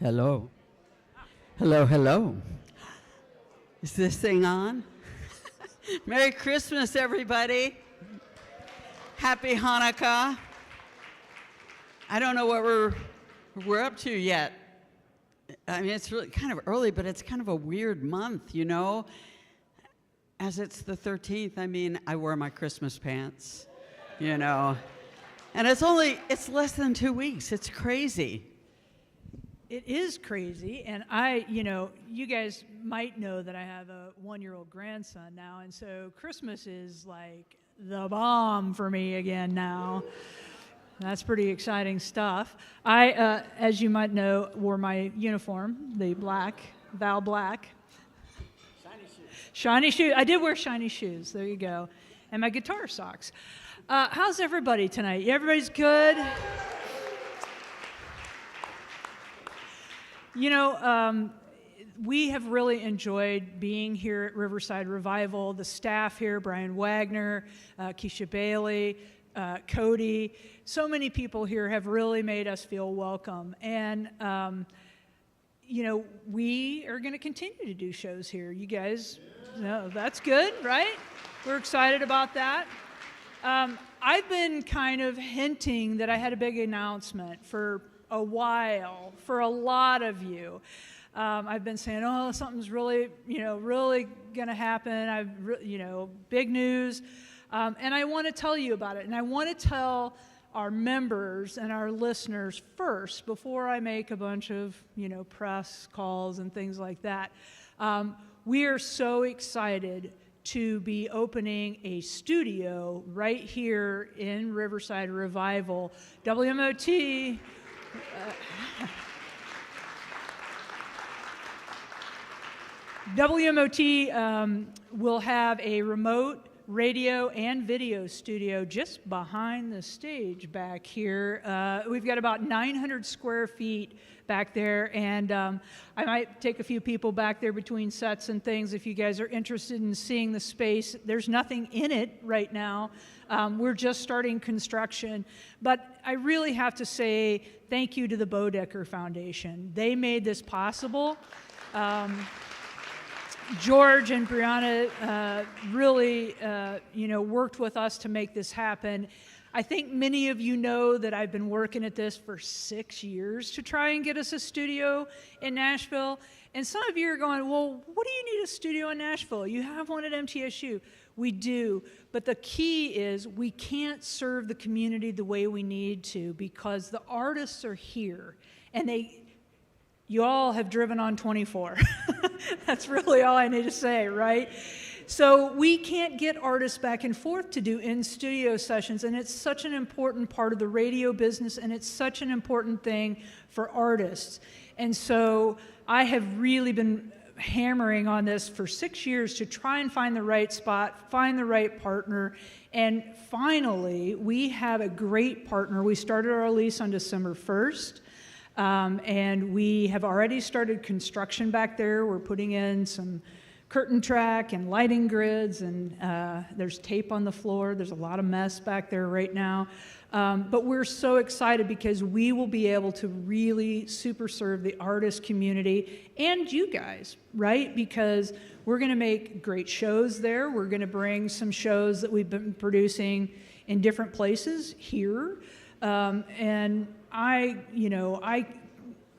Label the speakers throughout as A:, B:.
A: Hello. Hello, hello. Is this thing on? Merry Christmas, everybody. Happy Hanukkah. I don't know what we're up to yet. I mean, it's really kind of early, but it's kind of a weird month, you know? As it's the 13th, I mean, I wore my Christmas pants, you know? And it's less than 2 weeks. It's crazy.
B: It is crazy, and you guys might know that I have a 1-year-old grandson now, and so Christmas is like the bomb for me again now. That's pretty exciting stuff. I, as you might know, wore my uniform, the Val Black. Shiny shoes. I did wear shiny shoes. There you go. And my guitar socks. How's everybody tonight? Everybody's good? You know, we have really enjoyed being here at Riverside Revival. The staff here, Brian Wagner, Keisha Bailey, Cody, so many people here have really made us feel welcome. And, we are going to continue to do shows here. You guys know that's good, right? We're excited about that. I've been kind of hinting that I had a big announcement for a while for a lot of you. I've been saying, oh, something's really going to happen. Big news. And I want to tell you about it. And I want to tell our members and our listeners first before I make a bunch of, press calls and things like that. We are so excited to be opening a studio right here in Riverside Revival. WMOT. WMOT will have a remote radio and video studio just behind the stage back here. We've got about 900 square feet back there, and I might take a few people back there between sets and things if you guys are interested in seeing the space. There's nothing in it right now. We're just starting construction, but I really have to say thank you to the Bodecker Foundation. They made this possible. George and Brianna really, worked with us to make this happen. I think many of you know that I've been working at this for 6 years to try and get us a studio in Nashville. And some of you are going, well, what do you need a studio in Nashville? You have one at MTSU. We do. But the key is we can't serve the community the way we need to because the artists are here. And you all have driven on 24. That's really all I need to say, right? So we can't get artists back and forth to do in-studio sessions, and it's such an important part of the radio business, and it's such an important thing for artists. And so I have really been hammering on this for 6 years to try and find the right spot, find the right partner, and finally, we have a great partner. We started our lease on December 1st. And we have already started construction back there. We're putting in some curtain track and lighting grids, and there's tape on the floor. There's a lot of mess back there right now. But we're so excited because we will be able to really super serve the artist community and you guys, right? Because we're going to make great shows there. We're going to bring some shows that we've been producing in different places here. And I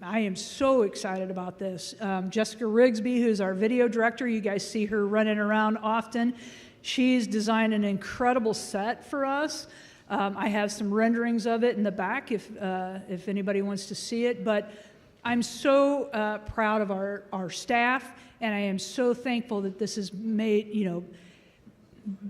B: am so excited about this. Jessica Rigsby, who's our video director, you guys see her running around often. She's designed an incredible set for us. I have some renderings of it in the back if anybody wants to see it. But I'm so proud of our staff, and I am so thankful that this is made,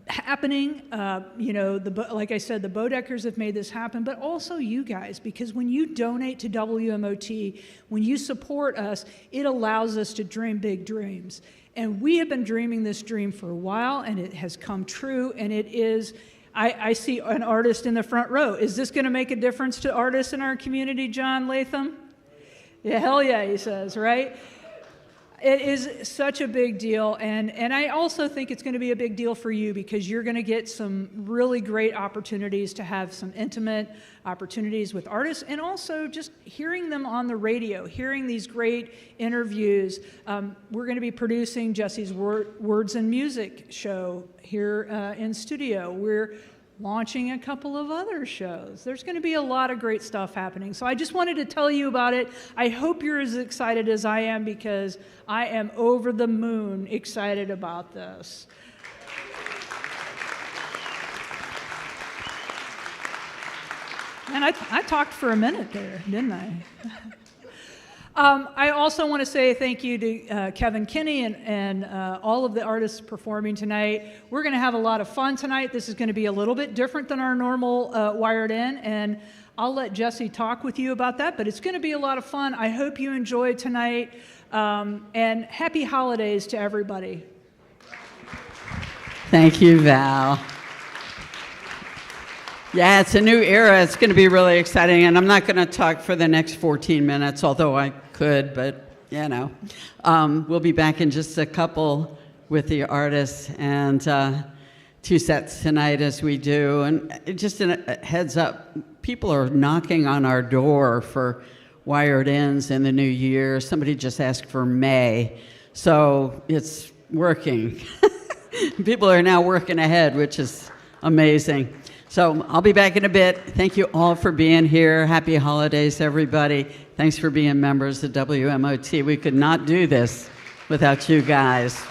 B: happening. Like I said, the Bodeckers have made this happen, but also you guys, because when you donate to WMOT, when you support us, it allows us to dream big dreams. And we have been dreaming this dream for a while, and it has come true, and it is, I see an artist in the front row. Is this going to make a difference to artists in our community, John Latham? Yeah, hell yeah, he says, right? It is such a big deal, and I also think it's going to be a big deal for you because you're going to get some really great opportunities to have some intimate opportunities with artists, and also just hearing them on the radio, hearing these great interviews. We're going to be producing Jesse's Words and Music show here in studio. We're launching a couple of other shows. There's going to be a lot of great stuff happening. So I just wanted to tell you about it. I hope you're as excited as I am because I am over the moon excited about this. And I talked for a minute there, didn't I? I also want to say thank you to Kevin Kinney and all of the artists performing tonight. We're going to have a lot of fun tonight. This is going to be a little bit different than our normal Wired In, and I'll let Jesse talk with you about that, but it's going to be a lot of fun. I hope you enjoy tonight, and happy holidays to everybody.
A: Thank you, Val. Yeah, it's a new era. It's going to be really exciting, and I'm not going to talk for the next 14 minutes, although I could, but, you know. We'll be back in just a couple with the artists, and 2 sets tonight as we do. And just a heads up, people are knocking on our door for Wired Ins in the new year. Somebody just asked for May, so it's working. People are now working ahead, which is amazing. So I'll be back in a bit. Thank you all for being here. Happy holidays, everybody. Thanks for being members of WMOT. We could not do this without you guys.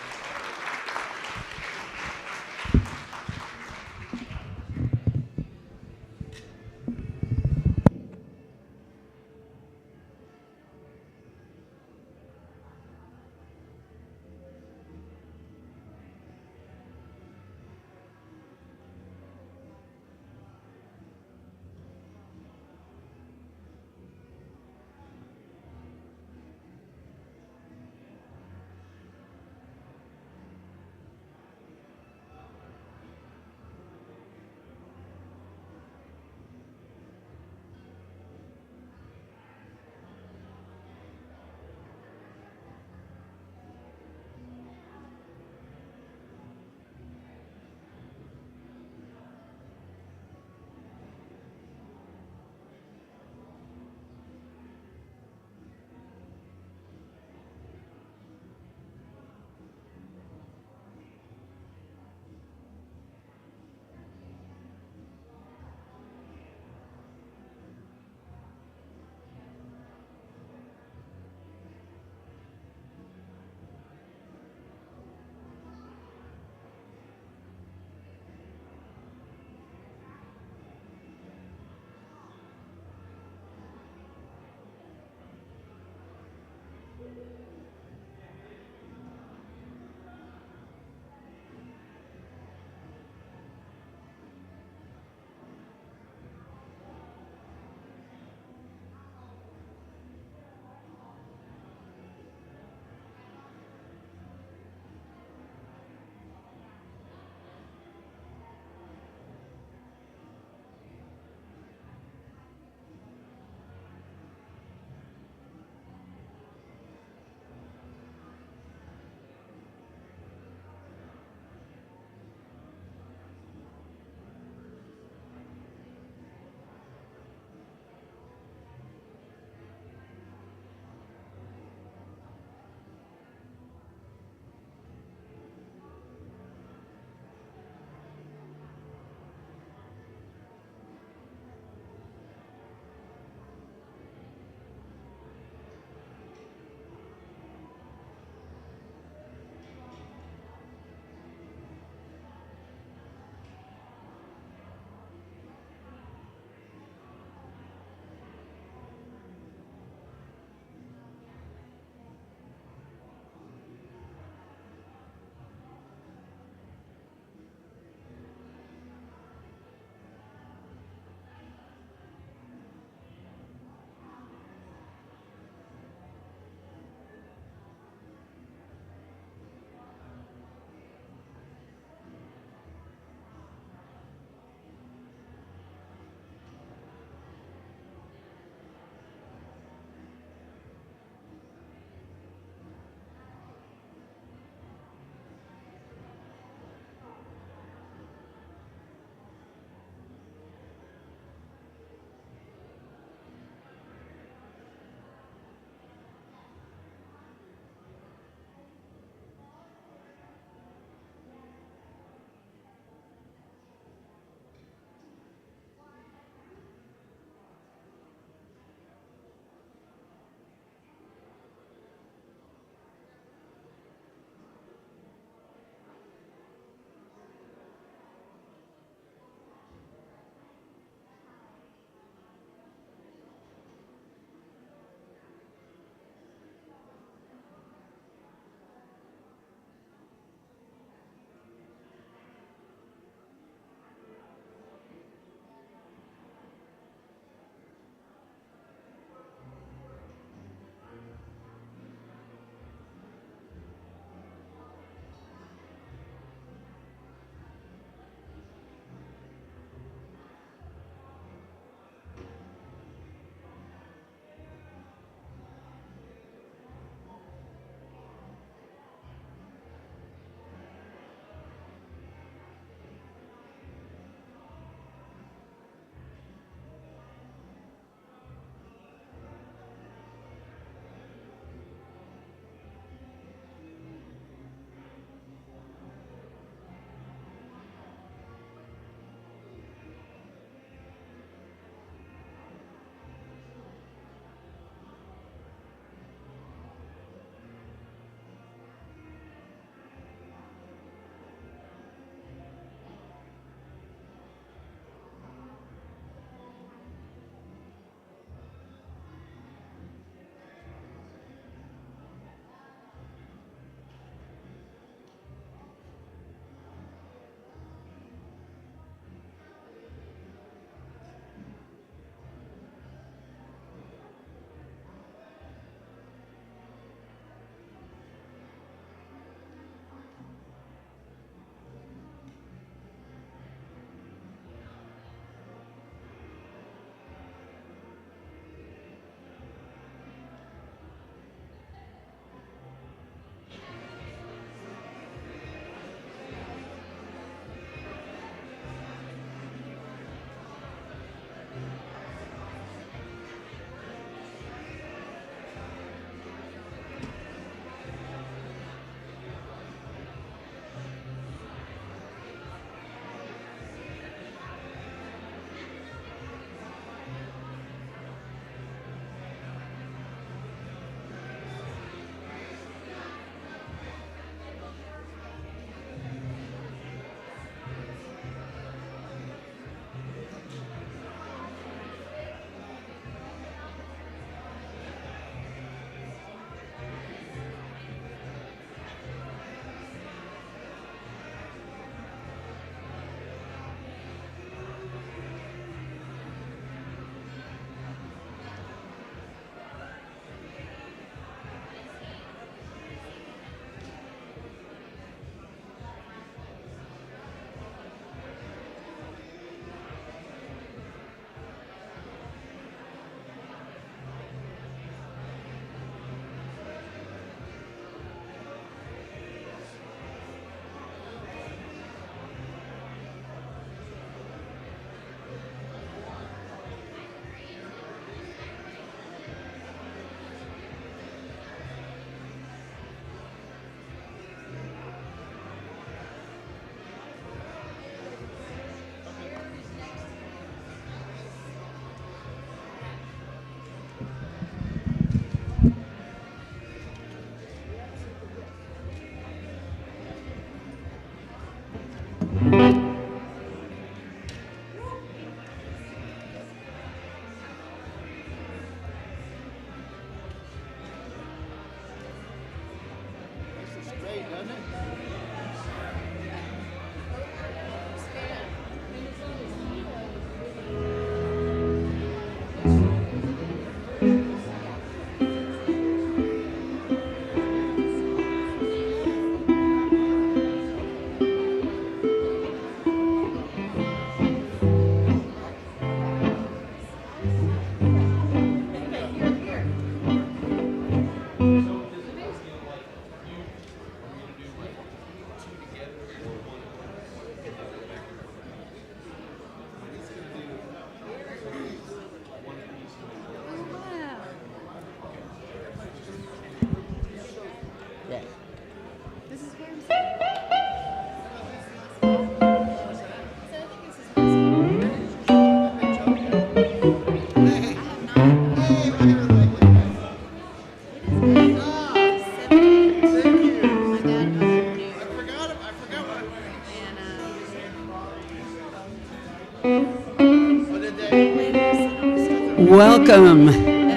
A: Welcome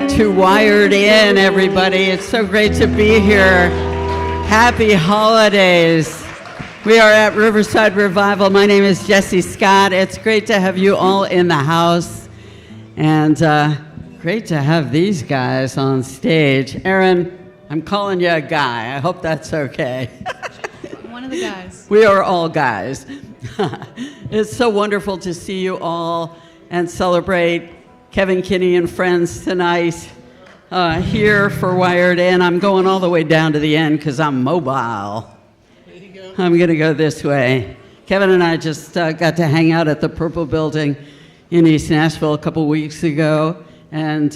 A: to Wired In, everybody. It's so great to be here. Happy holidays. We are at Riverside Revival. My name is Jessie Scott. It's great to have you all in the house. And great to have these guys on stage. Aaron, I'm calling you a guy. I hope that's okay.
C: One of the guys.
A: We are all guys. It's so wonderful to see you all and celebrate Kevin Kinney and friends tonight here for Wired In. I'm going all the way down to the end because I'm mobile. I'm going to go this way. Kevin and I just got to hang out at the Purple Building in East Nashville a couple weeks ago and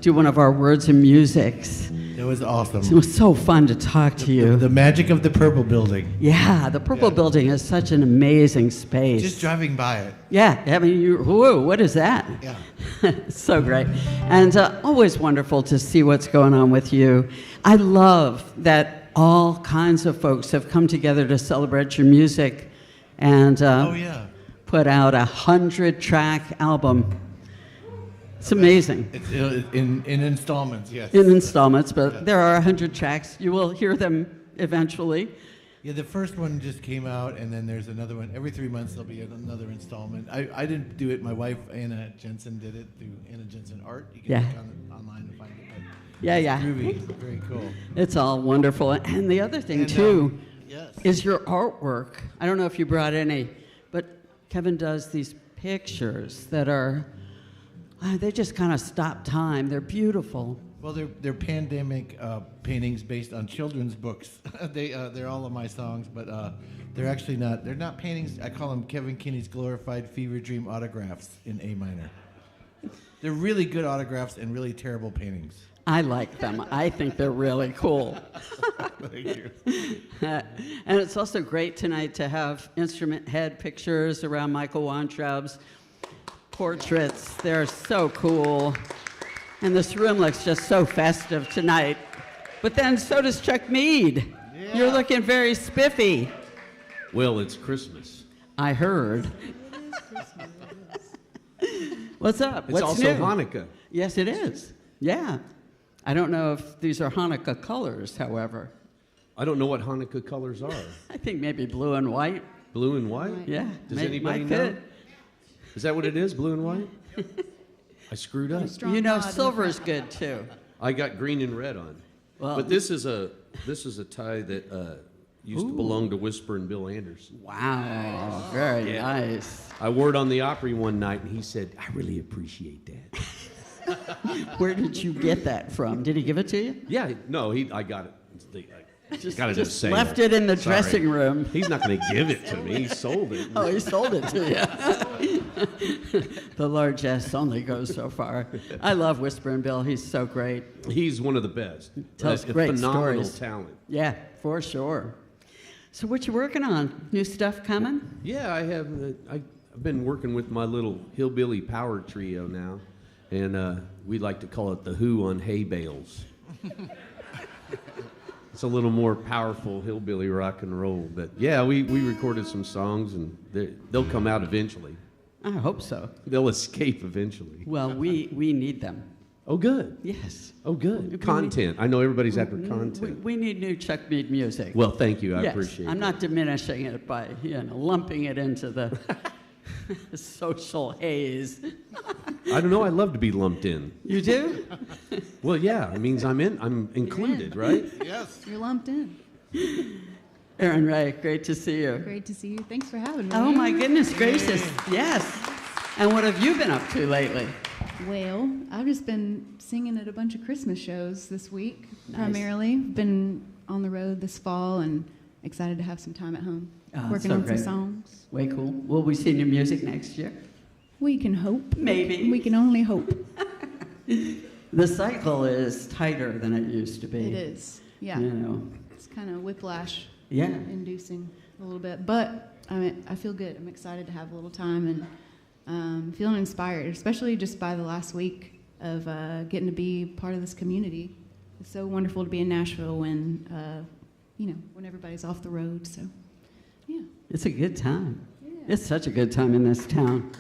A: do one of our Words and Musics.
D: It was awesome.
A: It was so fun to talk to you.
D: The magic of the Purple Building.
A: Yeah, the Purple Building is such an amazing space.
D: Just driving by it.
A: Yeah, I mean, whoa, what is that?
D: Yeah.
A: It's so great. And always wonderful to see what's going on with you. I love that all kinds of folks have come together to celebrate your music and put out a 100-track album. It's amazing.
D: It's in installments, yes.
A: In installments, but there are 100 tracks. You will hear them eventually.
D: Yeah, the first one just came out, and then there's another one. Every 3 months there'll be another installment. I didn't do it. My wife, Anna Jensen, did it through Anna Jensen Art. You can look online to find it.
A: Yeah.
D: Groovy, very cool.
A: It's all wonderful. And the other thing, too, is your artwork. I don't know if you brought any, but Kevin does these pictures that are, they just kind of stop time. They're beautiful.
D: Well, they're pandemic paintings based on children's books. They're all of my songs, but they're actually not. They're not paintings. I call them Kevin Kinney's glorified fever dream autographs in A minor. They're really good autographs and really terrible paintings.
A: I like them. I think they're really cool.
D: Thank you.
A: And it's also great tonight to have instrument head pictures around Michael Weintraub's portraits. They're so cool. And this room looks just so festive tonight. But then so does Chuck Mead. Yeah. You're looking very spiffy.
E: Well, it's Christmas.
A: I heard. What's up?
E: It's
A: What's
E: also
A: new?
E: Hanukkah.
A: Yes, it is. Yeah. I don't know if these are Hanukkah colors, however.
E: I don't know what Hanukkah colors are.
A: I think maybe blue and white.
E: Blue and white?
A: Yeah.
E: Does anybody know? Is that what it is, blue and white? I screwed up.
A: You know, silver's good too.
E: I got green and red on.
A: Well,
E: but this is a tie that used to belong to Whisper and Bill Anderson.
A: Wow, very nice.
E: I wore it on the Opry one night, and he said, "I really appreciate that."
A: Where did you get that from? Did he give it to you?
E: Yeah, no, I got it.
A: Just left it in the dressing room.
E: He's not going to give it to me. He sold it.
A: Oh, he sold it to you. The largesse only goes so far. I love Whisper and Bill. He's so great.
E: He's one of the best.
A: Tells great
E: phenomenal
A: stories.
E: Talent.
A: Yeah, for sure. So what you working on? New stuff coming?
E: Yeah, I have. I've been working with my little hillbilly power trio now, and we like to call it the Who on hay bales. It's a little more powerful hillbilly rock and roll, but yeah, we recorded some songs, and they'll come out eventually.
A: I hope so.
E: They'll escape eventually.
A: Well, we need them.
E: Oh, good.
A: Yes.
E: Oh, good.
A: We
E: Content. I know everybody's after content.
A: We need new Chuck Mead music.
E: Well, thank you. I
A: Yes,
E: appreciate it.
A: I'm not diminishing it by lumping it into the social haze.
E: I don't know. I love to be lumped in.
A: You do?
E: Well, yeah. It means I'm included, right?
D: Yes.
C: You're lumped in.
A: Aaron Wright, great to see you.
C: Great to see you. Thanks for having me.
A: Oh my goodness gracious! Yes. And what have you been up to lately?
C: Well, I've just been singing at a bunch of Christmas shows this week,
A: Nice.
C: primarily. Been on the road this fall and excited to have some time at home, working
A: so
C: on
A: great.
C: some songs.
A: Way cool. Will we see new music next year?
C: We can hope.
A: Maybe.
C: We can only hope.
A: The cycle is tighter than it used to be.
C: It is. Yeah.
A: You know.
C: It's kind of whiplash
A: Yeah.
C: inducing a little bit, but I feel good. I'm excited to have a little time and feeling inspired, especially just by the last week of getting to be part of this community. It's so wonderful to be in Nashville when when everybody's off the road. So, yeah.
A: It's a good time.
C: Yeah.
A: It's such a good time in this town.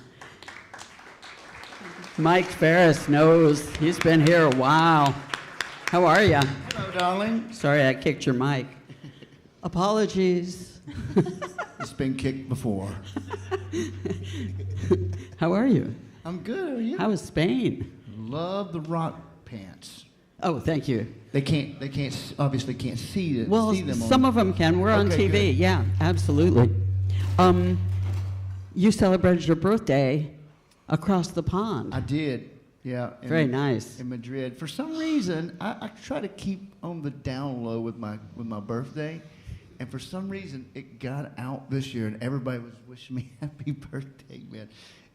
A: Mike Ferris knows. He's been here a while. How are you?
F: Hello, darling.
A: Sorry I kicked your mic. Apologies.
F: It's been kicked before.
A: How are you?
F: I'm good. How are you?
A: How is Spain?
F: Love the rock pants.
A: Oh, thank you.
F: They obviously can't see it.
A: Well,
F: see them
A: some of them can. We're on
F: Okay,
A: TV.
F: good.
A: Yeah, absolutely. You celebrated your birthday across the pond.
F: I did. Yeah.
A: Very nice.
F: In Madrid. For some reason, I try to keep on the down low with my birthday, and for some reason it got out this year, and everybody was wishing me happy birthday, man.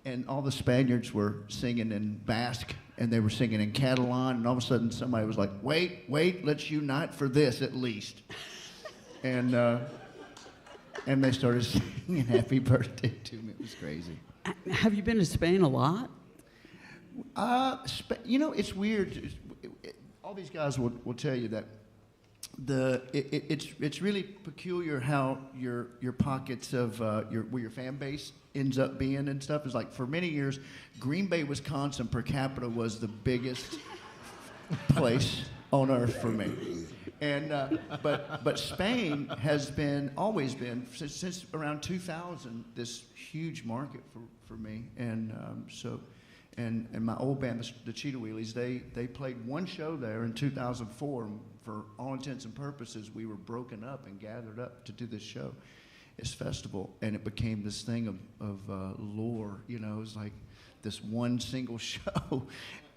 F: And all the Spaniards were singing in Basque, and they were singing in Catalan, and all of a sudden somebody was like, wait, let's unite for this at least. And they started singing happy birthday to me. It was crazy.
A: Have you been to Spain a lot?
F: It's weird. All these guys will tell you that it's really peculiar how your pockets of where your fan base ends up being and stuff. Is like for many years, Green Bay, Wisconsin per capita was the biggest place on earth for me. And but Spain has always been since around 2000 this huge market for me, and so. And my old band, the Cheetah Wheelies, they played one show there in 2004. And for all intents and purposes, we were broken up and gathered up to do this show, this festival. And it became this thing of lore. It was like this one single show.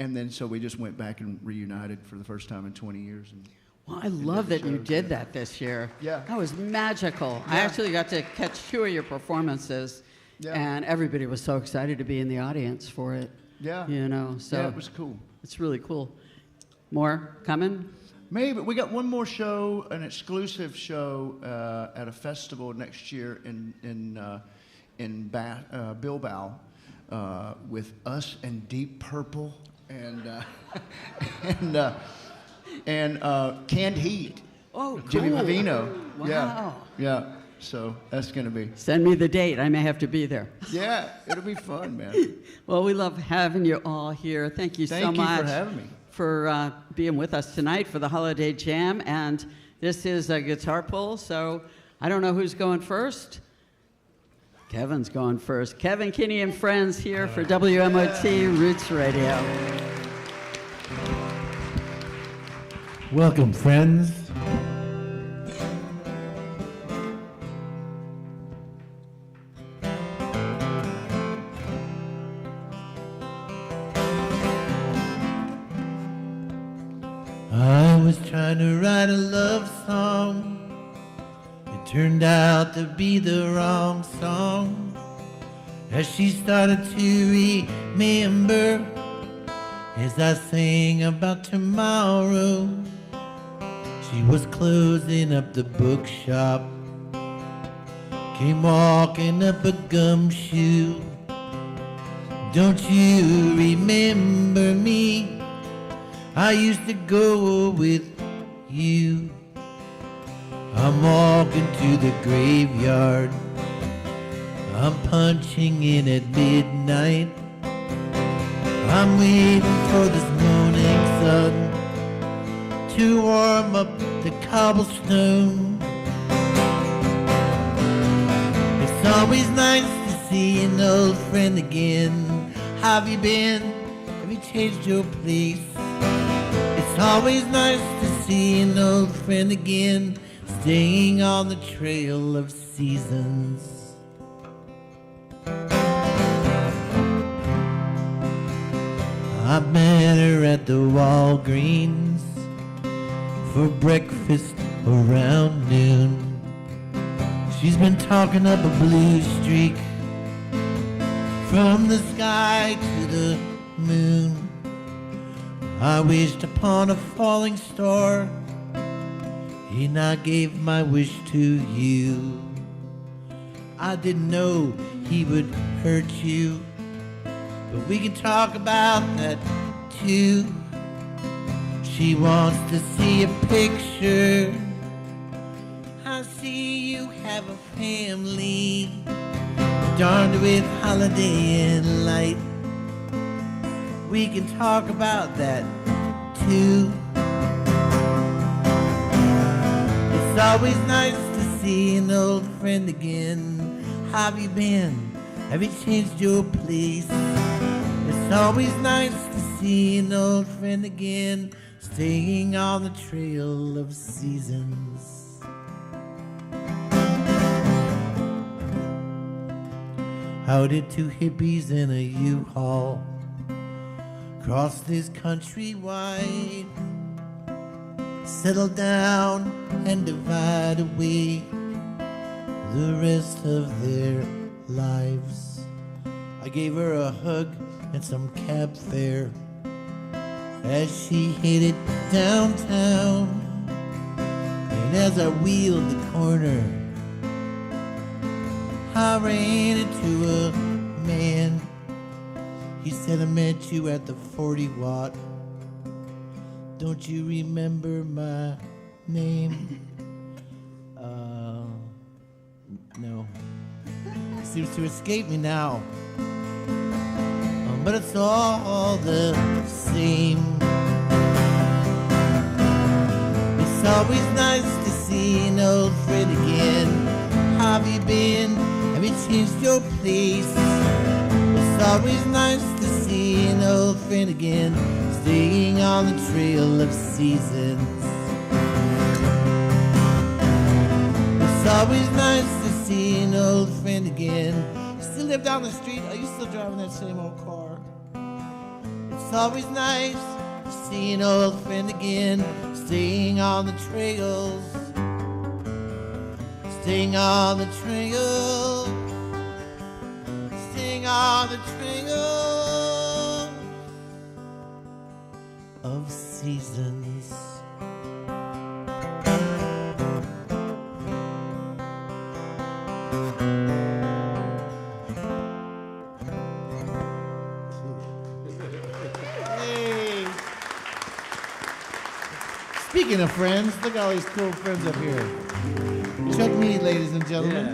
F: And then so we just went back and reunited for the first time in 20 years. And
A: Well, I love that you did that this year.
F: Yeah.
A: That was magical. I
F: Yeah.
A: actually got to catch 2 of your performances,
F: Yeah.
A: and everybody was so excited to be in the audience for it.
F: Yeah.
A: So
F: Yeah, it was cool.
A: it's really cool. More coming?
F: Maybe we got one more show, an exclusive show at a festival next year in Bilbao with us and Deep Purple and Canned Heat.
A: Oh,
F: Jimmy
A: cool.
F: Vivino.
A: Wow.
F: Yeah. So that's gonna be.
A: Send me the date. I may have to be there.
F: Yeah, it'll be fun, man.
A: Well, we love having you all here. Thank you so
F: Thank you
A: much
F: for having me.
A: for being with us tonight for the Holiday Jam. And this is a guitar pull, so I don't know who's going first. Kevin's going first. Kevin, Kinney, and friends here for WMOT Roots Radio.
D: Welcome, friends. I was trying to write a love song. It turned out to be the wrong song. As she started to remember, as I sang about tomorrow, she was closing up the bookshop, came walking up a gumshoe. Don't you remember me? I used to go with you. I'm walking to the graveyard, I'm punching in at midnight. I'm waiting for this morning sun to warm up the cobblestone. It's always nice to see an old friend again. How have you been? Have you changed your place? It's always nice to see an old friend again, staying on the trail of seasons. I met her at the Walgreens for breakfast around noon. She's been talking up a blue streak from the sky to the moon. I wished upon a falling star, and I gave my wish to you. I didn't know he would hurt you, but we can talk about that too. She wants to see a picture. I see you have a family, adorned with holiday and light. We can talk about that too. It's always nice to see an old friend again. How have you been? Have you changed your place? It's always nice to see an old friend again, staying on the trail of seasons. How did two hippies in a U-Haul cross this country wide, settle down and divide away the rest of their lives? I gave her a hug and some cab fare as she headed downtown, and as I wheeled the corner, I ran into a man. He said, I met you at the 40 Watt. Don't you remember my name? No. It seems to escape me now. But it's all the same. It's always nice to see an old friend again. How have you been? Have you changed your place? It's always nice to see an old friend again, staying on the trail of seasons. It's always nice to see an old friend again. You still live down the street? Are you still driving that same old car? It's always nice to see an old friend again, staying on the trails, staying on the trail, staying on the trail of seasons. Speaking of friends, look at all these cool friends up here. Chuck me, ladies and gentlemen.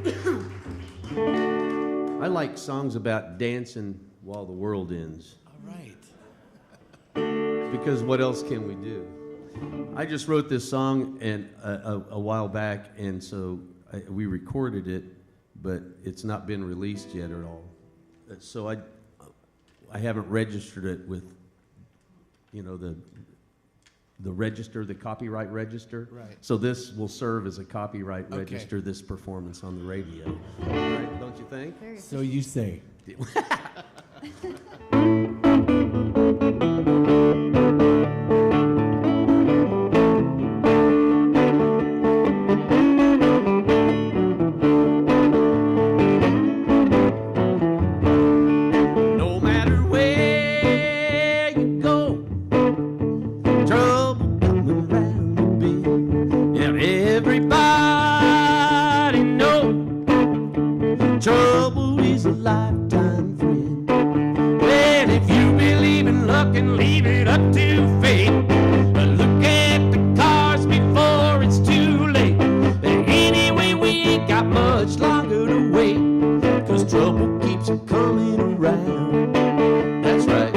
E: Yeah. I like songs about dancing while the world ends.
D: All right.
E: Because what else can we do? I just wrote this song and a while back, and so we recorded it, but it's not been released yet at all. So I haven't registered it with, you know, the register, the copyright register.
D: Right.
E: So this will serve as a copyright register, this performance on the radio. Right, don't you think?
D: So you say.
E: Trouble keeps coming around. That's right.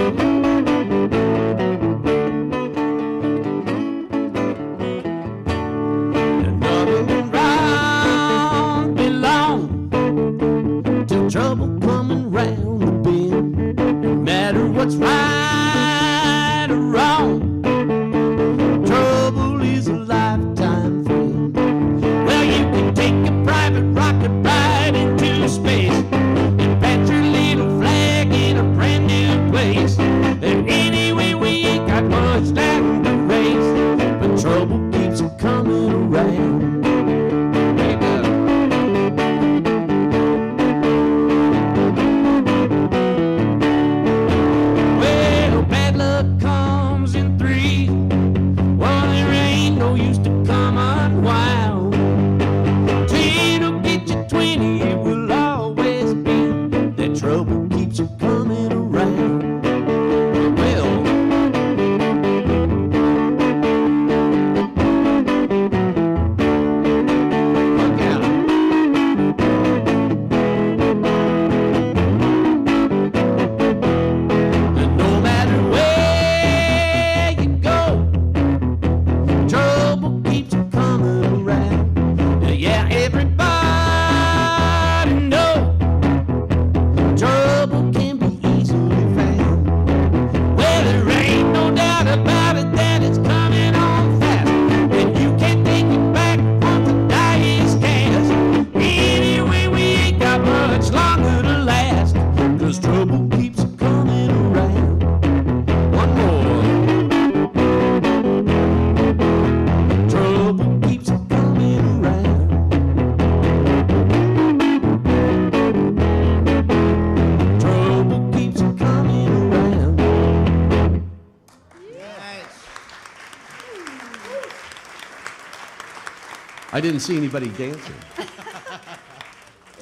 E: I didn't see anybody dancing.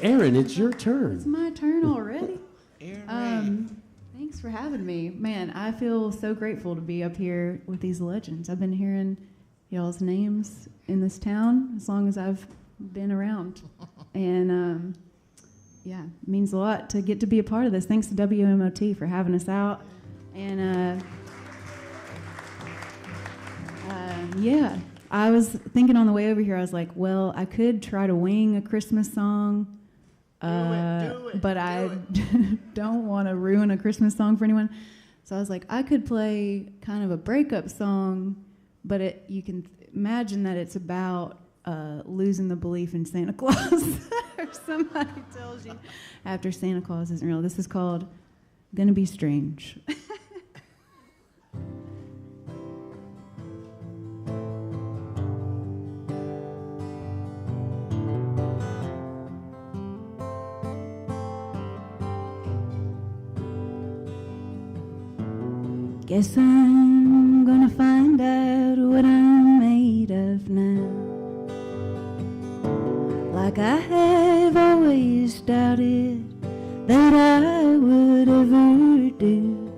E: Aaron, it's your
C: It's
E: turn.
C: my turn already.
D: Aaron.
C: Thanks for having me. Man, I feel so grateful to be up here with these legends. I've been hearing y'all's names in this town as long as I've been around. And yeah, it means a lot to get to be a part of this. Thanks to WMOT for having us out. And yeah, I was thinking on the way over here, I was like, well, I could try to wing a Christmas song. But I don't want to ruin a Christmas song for anyone. So I was like, I could play kind of a breakup song, but you can imagine that it's about losing the belief in Santa Claus. Or somebody tells you after Santa Claus isn't real. This is called Gonna Be Strange. Guess I'm gonna find out what I'm made of now. Like I have always doubted that I would ever do.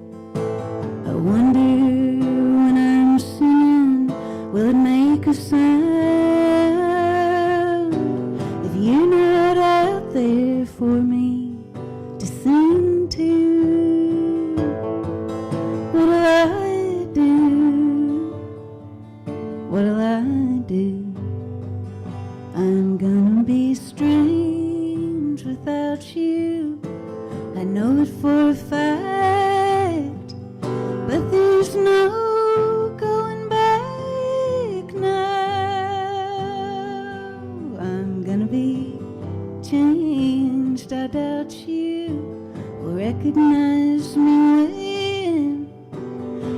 C: I wonder when I'm singing, will it make a sound? If you're not out there for me to sing to, what'll I do? What'll I do? I'm gonna be strange without you. I know it for a fact, but there's no going back now. I'm gonna be changed. I doubt you will recognize me when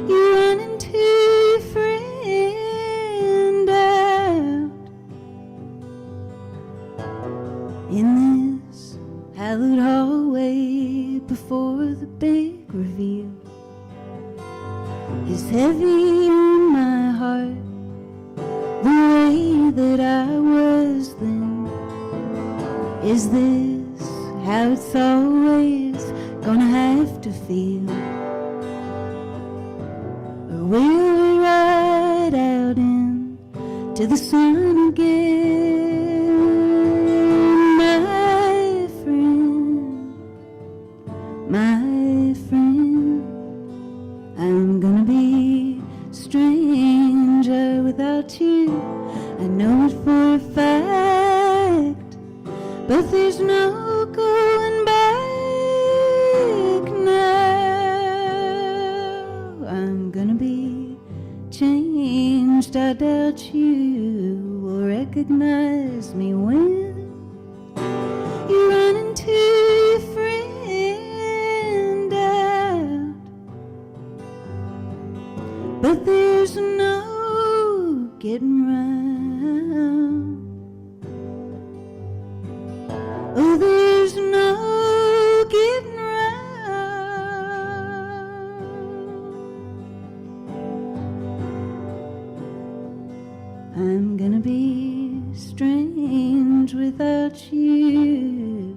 C: you run into your friend out in this hallowed hallway before the big reveal. Is heavy on my heart the way that I was then. Is this how it's always gonna have to feel? Or will we ride out into the sun again, my friend, my friend? I'm gonna be stranger without you. I know it for a fact, but there's no going back now. I'm gonna be changed. I doubt you will recognize me when you run into your friend out. But there's no getting round. Oh, there's no getting round. I'm gonna be strange without you.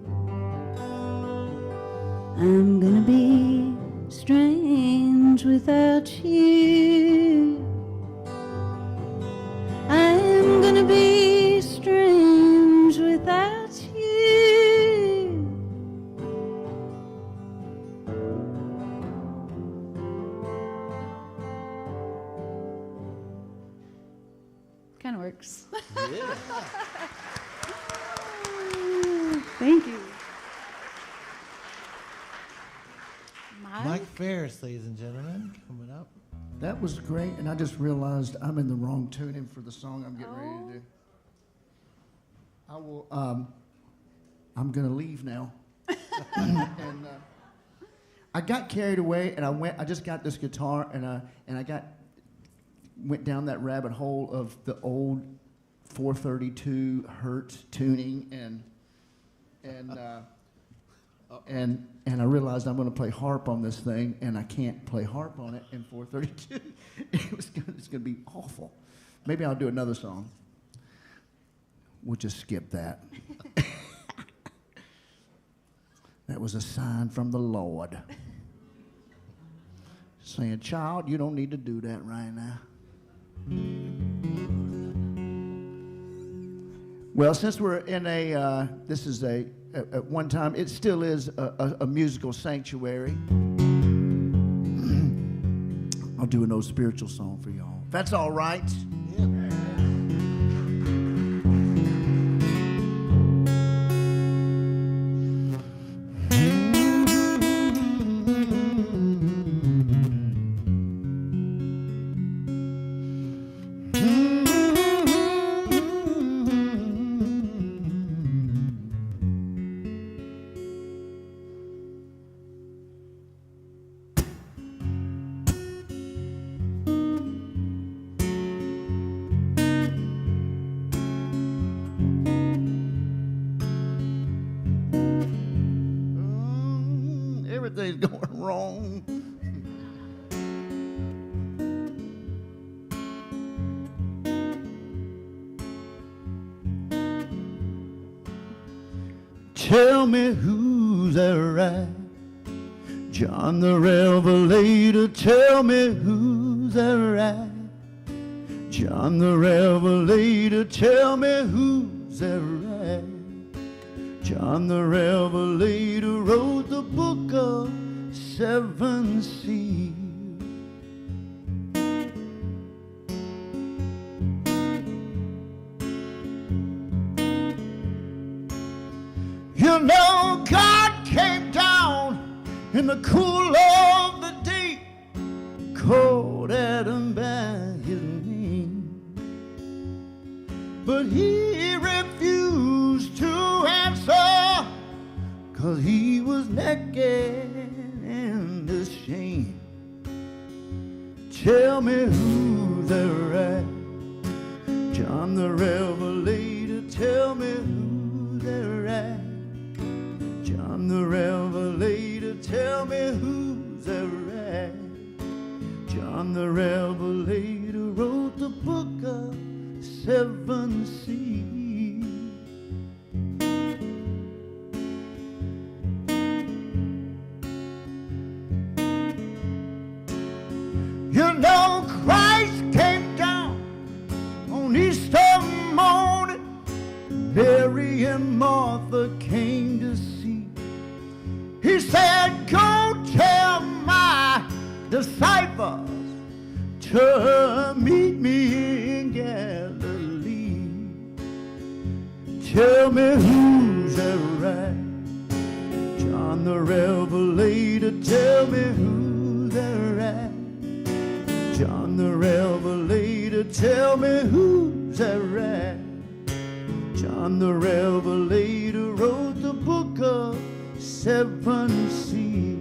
C: I'm gonna be strange without you. I'm gonna be strange without you. Kind of works.
E: Yeah.
C: Thank you.
D: Mike Ferris, ladies and gentlemen, coming up.
F: That was great, and I just realized I'm in the wrong tuning for the song I'm getting ready to do. I will. I'm gonna leave now. And I got carried away, and I just got this guitar, and I went down that rabbit hole of the old 432 hertz tuning, and I realized I'm going to play harp on this thing, and I can't play harp on it in 432. It's going to be awful. Maybe I'll do another song. We'll just skip that. That was a sign from the Lord saying, child, you don't need to do that right now. Well, since we're in this is at one time, it still is a musical sanctuary. I'll do an old spiritual song for y'all. If that's all right. Yeah. Everything's going wrong. Tell me who's that right? John the Revelator, tell me who's that right? John the Revelator, tell me who's that right? John the Revelator wrote the book of 7 seals. You know, God came down in the cool of the day, called Adam by his name, but he refused to answer, 'cause he was naked and ashamed. Tell me who's that right? John the Revelator, tell me who's that right? John the Revelator, tell me who's that right? John the Revelator wrote the book of 7 seals. You know, Christ came down on Easter morning. Mary and Martha came to see. He said, go tell my disciples to meet me in Galilee. Tell me who's that right? John the Revelator, tell me who's that right? John the Revelator, tell me who's that right? John the Revelator wrote the book of 7 seals.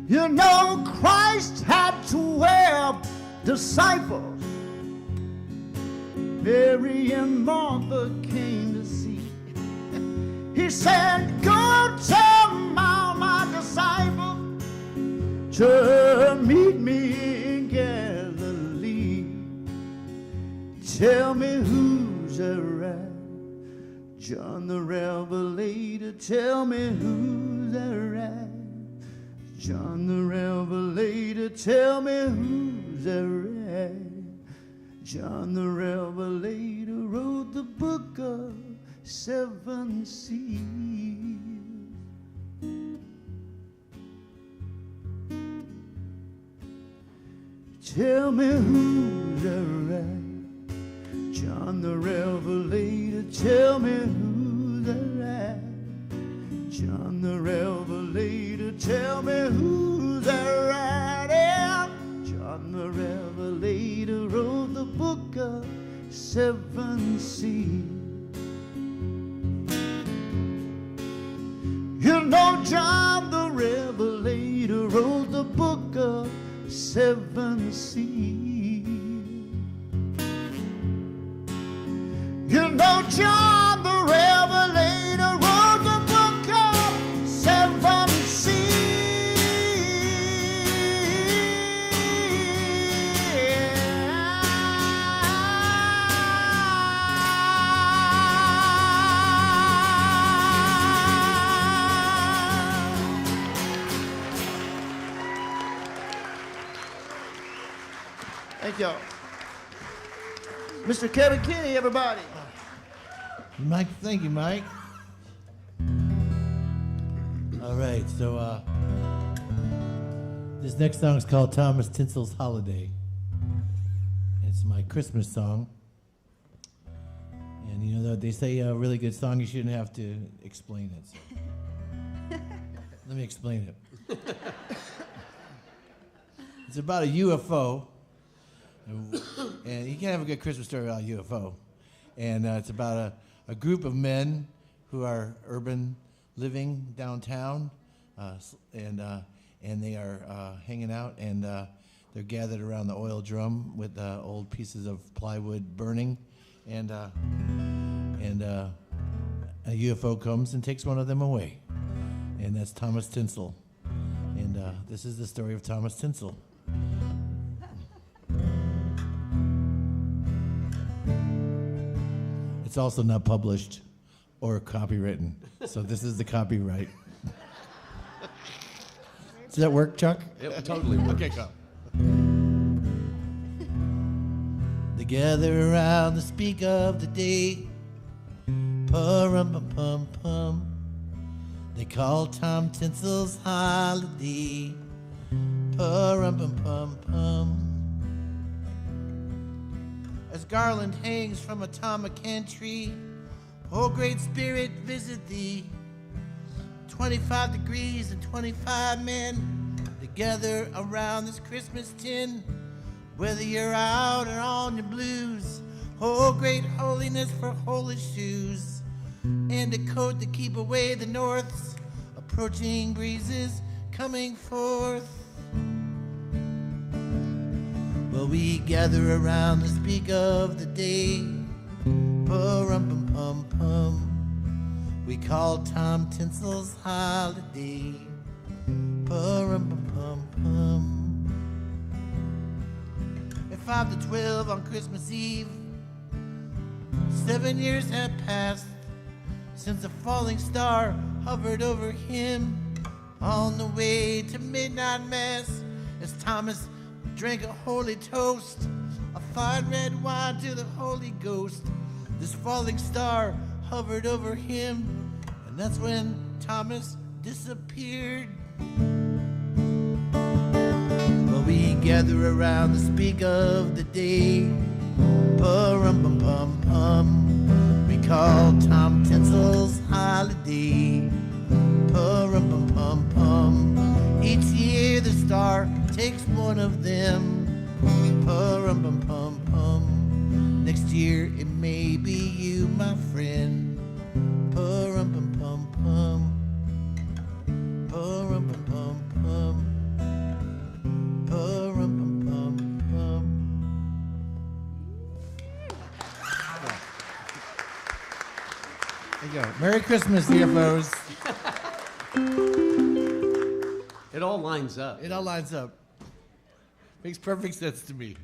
F: You know, Christ had 12 disciples. Mary and Martha came to see. He said, go tell my disciples to meet me in Galilee. Tell me who's that right? John the Revelator, tell me who's that right? John the Revelator, tell me who's that right? John the Revelator wrote the book of 7 seals. Tell me who's that right? John the Revelator, tell me who's that right? John the Revelator, tell me who's that right? Yeah. John the Revelator. book of 7 seals. You know John the Revelator wrote the book of 7 seals. You know John the Revelator wrote the book of 7 seals. Thank y'all. Mr. Kevin Kinney, everybody.
D: Mike, thank you, Mike. All right, so this next song is called Thomas Tinsel's Holiday. It's my Christmas song. And you know, they say a really good song, you shouldn't have to explain it. So. Let me explain it. It's about a UFO. And you can't have a good Christmas story without a UFO. And it's about a group of men who are urban living downtown, and they are hanging out, and they're gathered around the oil drum with old pieces of plywood burning, and a UFO comes and takes one of them away, and that's Thomas Tinsel. And this is the story of Thomas Tinsel. It's also not published or copywritten, so this is the copyright. Does that work, Chuck?
E: It totally works.
D: Okay, go. They gather around the speak of the day. Pum-pum-pum-pum. They call Tom Tinsel's holiday. Pum-pum-pum-pum. As garland hangs from a Tomacan tree, O great spirit, visit thee. 25 degrees and 25 men together around this Christmas tin. Whether you're out or on your blues, oh great holiness for holy shoes, and a coat to keep away the north's approaching breezes coming forth. Well, we gather around to speak of the day. Pum-pum-pum-pum. We call Tom Tinsel's holiday. Pum-pum-pum-pum. At 5 to 12 on Christmas Eve, 7 years have passed since a falling star hovered over him on the way to midnight mass. As Thomas drank a holy toast, a fine red wine to the Holy Ghost, this falling star hovered over him, and that's when Thomas disappeared. Well, we gather around to speak of the day. Pum-pum-pum-pum. We call Tom Tinsel's holiday. Pum-pum-pum-pum. Each year the star takes one of them. Pum-pum-pum-pum. Next year it may be you, my friend. Pum-pum-pum-pum. Pum-pum-pum-pum. Pum-pum-pum-pum. There you go. Merry Christmas, UFOs.
E: It all lines up.
D: It all lines up. Makes perfect sense to me.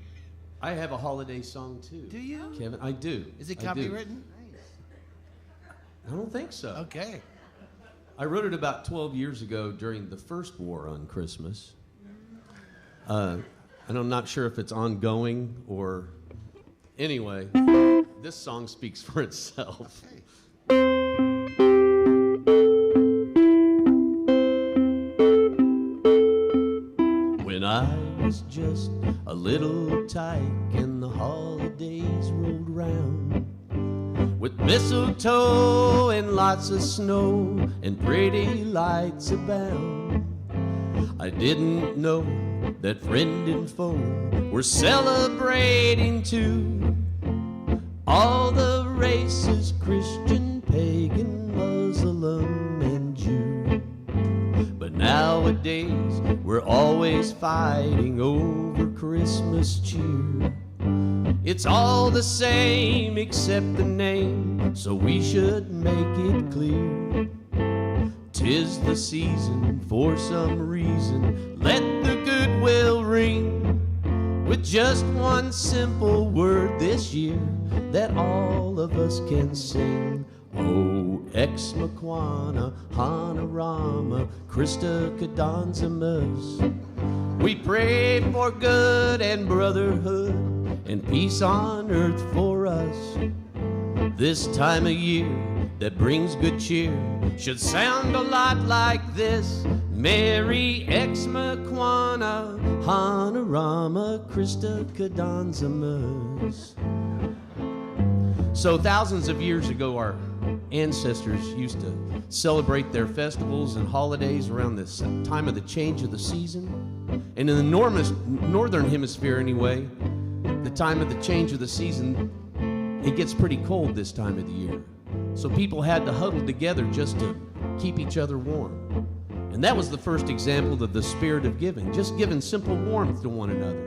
E: I have a holiday song too.
D: Do you?
E: Kevin, I do.
D: Is it
E: I do.
D: copywritten?
E: I don't think so.
D: Okay.
E: I wrote it about 12 years ago during the first war on Christmas. And I'm not sure if it's ongoing or... Anyway, this song speaks for itself. When I was just a little tyke and the holidays rolled round, with mistletoe and lots of snow and pretty lights abound, I didn't know that friend and foe were celebrating too. All the races, Christian, pagan, Muslim, and Jew. But nowadays, we're always fighting over Christmas cheer. It's all the same except the name, so we should make it clear. 'Tis the season, for some reason, let the goodwill ring, with just one simple word this year that all of us can sing. Oh, ex Makwana, Hanarama, Christa Kadanzamas. We pray for good and brotherhood and peace on earth for us. This time of year that brings good cheer should sound a lot like this. Merry Xmas-Kwanzaa, Hanukkah, Christa Kadanzamas. So thousands of years ago, our ancestors used to celebrate their festivals and holidays around this time of the change of the season. And in the northern hemisphere anyway, the time of the change of the season, it gets pretty cold this time of the year. So people had to huddle together just to keep each other warm. And that was the first example of the spirit of giving, just giving simple warmth to one another.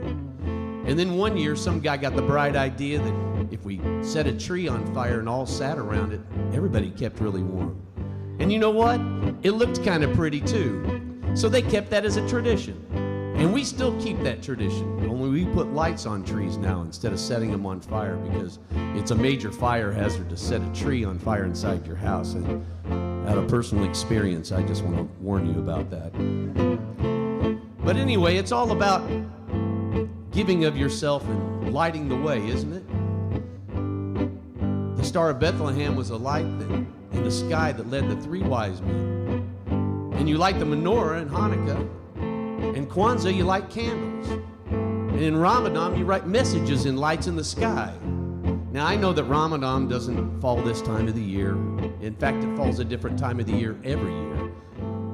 E: And then one year, some guy got the bright idea that if we set a tree on fire and all sat around it, everybody kept really warm. And you know what? It looked kind of pretty too. So they kept that as a tradition. And we still keep that tradition, only we put lights on trees now instead of setting them on fire, because it's a major fire hazard to set a tree on fire inside your house. And out of personal experience, I just want to warn you about that. But anyway, it's all about giving of yourself and lighting the way, isn't it? The Star of Bethlehem was a light in the sky that led the three wise men. And you light the menorah in Hanukkah. In Kwanzaa, you light candles. And in Ramadan, you write messages in lights in the sky. Now, I know that Ramadan doesn't fall this time of the year. In fact, it falls a different time of the year every year.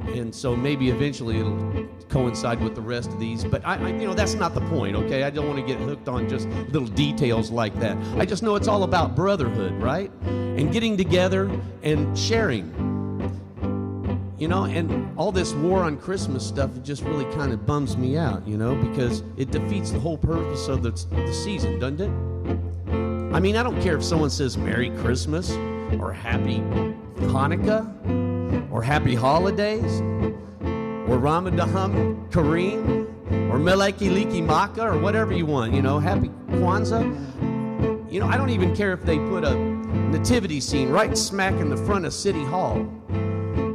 E: And so maybe eventually it'll coincide with the rest of these. But, that's not the point, okay? I don't want to get hooked on just little details like that. I just know it's all about brotherhood, right? And getting together and sharing. And all this war on Christmas stuff just really kind of bums me out, because it defeats the whole purpose of the season, doesn't it? I mean, I don't care if someone says Merry Christmas or Happy Hanukkah or Happy Holidays or Ramadan Kareem or Meleki Liki Maka or whatever you want, Happy Kwanzaa. I don't even care if they put a nativity scene right smack in the front of City Hall.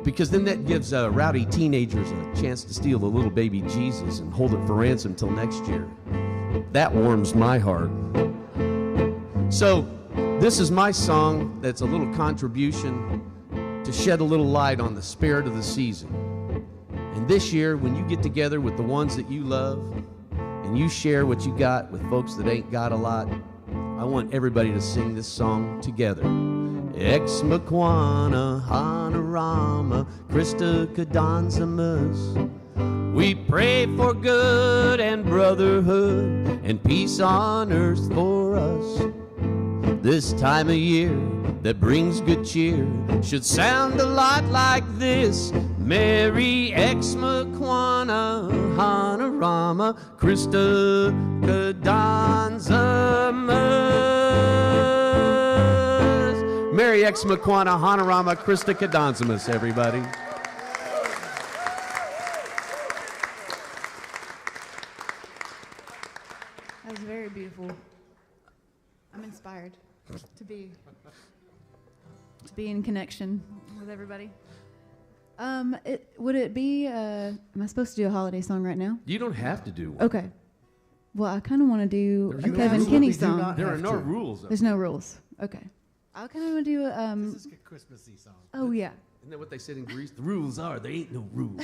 E: Because then that gives rowdy teenagers a chance to steal the little baby Jesus and hold it for ransom till next year. That warms my heart. So this is my song that's a little contribution to shed a little light on the spirit of the season. And this year, when you get together with the ones that you love and you share what you got with folks that ain't got a lot, I want everybody to sing this song together. Ex Makwana, Hanarama, Christa Kadanzamas. We pray for good and brotherhood and peace on earth for us. This time of year that brings good cheer should sound a lot like this. Merry Ex Makwana, Hanarama, Christa Kadanzamas. Merry Ex Makwana, Hanarama, Christa Kadanzamas, everybody.
C: That was very beautiful. I'm inspired to be in connection with everybody. Would it be? Am I supposed to do a holiday song right now?
E: You don't have to do one.
C: Okay. Well, I kind of want to do a Kevin Kinney song.
E: There are no rules.
C: There's no rules. Okay. I kind of want to do a.
D: This is a Christmassy song.
C: Oh yeah.
E: Isn't that what they said in Greece? The rules are there ain't no rules.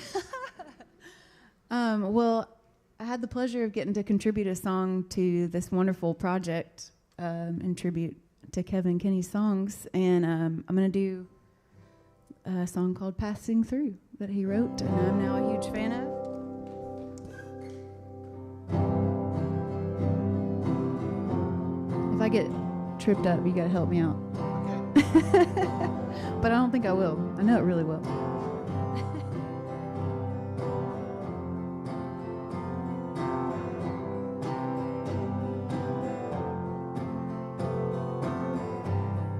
C: Well, I had the pleasure of getting to contribute a song to this wonderful project in tribute to Kevin Kinney's songs, and I'm going to do a song called "Passing Through" that he wrote, and I'm now a huge fan of. I get tripped up, you gotta help me out.
D: Okay.
C: But I don't think I will. I know it really will.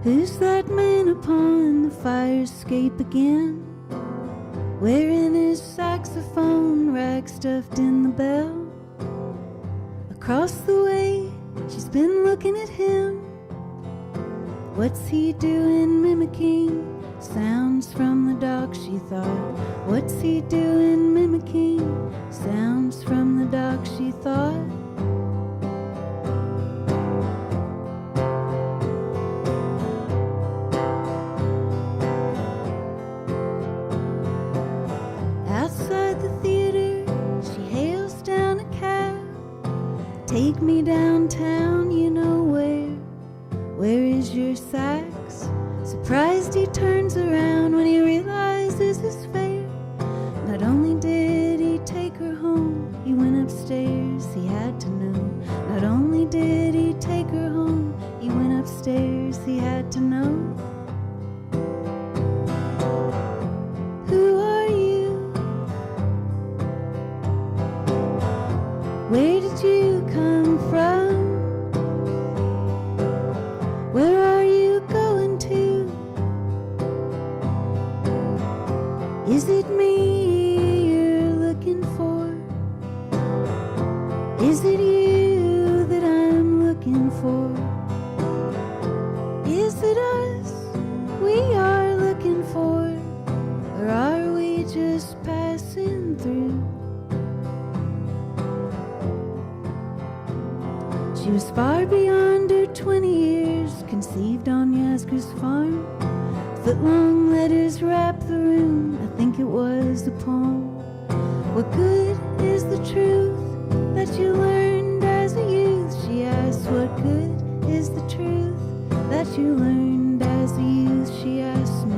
G: Who's that man upon the fire escape again? Wearing his saxophone rag stuffed in the bell. Across the way, she's been looking at him. What's he doing mimicking sounds from the dock, she thought. What's he doing mimicking sounds from the dock, she thought. Outside the theater, she hails down a cab. Take me downtown, you know where. Where is your sax? Surprised he turns around when he realizes his fare. Not only did he take her home, he went upstairs, he had to know. Not only did he take her home, he went upstairs, he had to know. Who are you? Where did you come from? Where are you going to? Is it me you're looking for? Is it you that I'm looking for? Is it us we are looking for? Or are we just passing through? She was far beyond her 20 years, conceived on Yasgur's farm. Foot-long letters wrap the room, I think it was a poem. What good is the truth that you learned as a youth? She asked, what good is the truth that you learned as a youth? She asked me.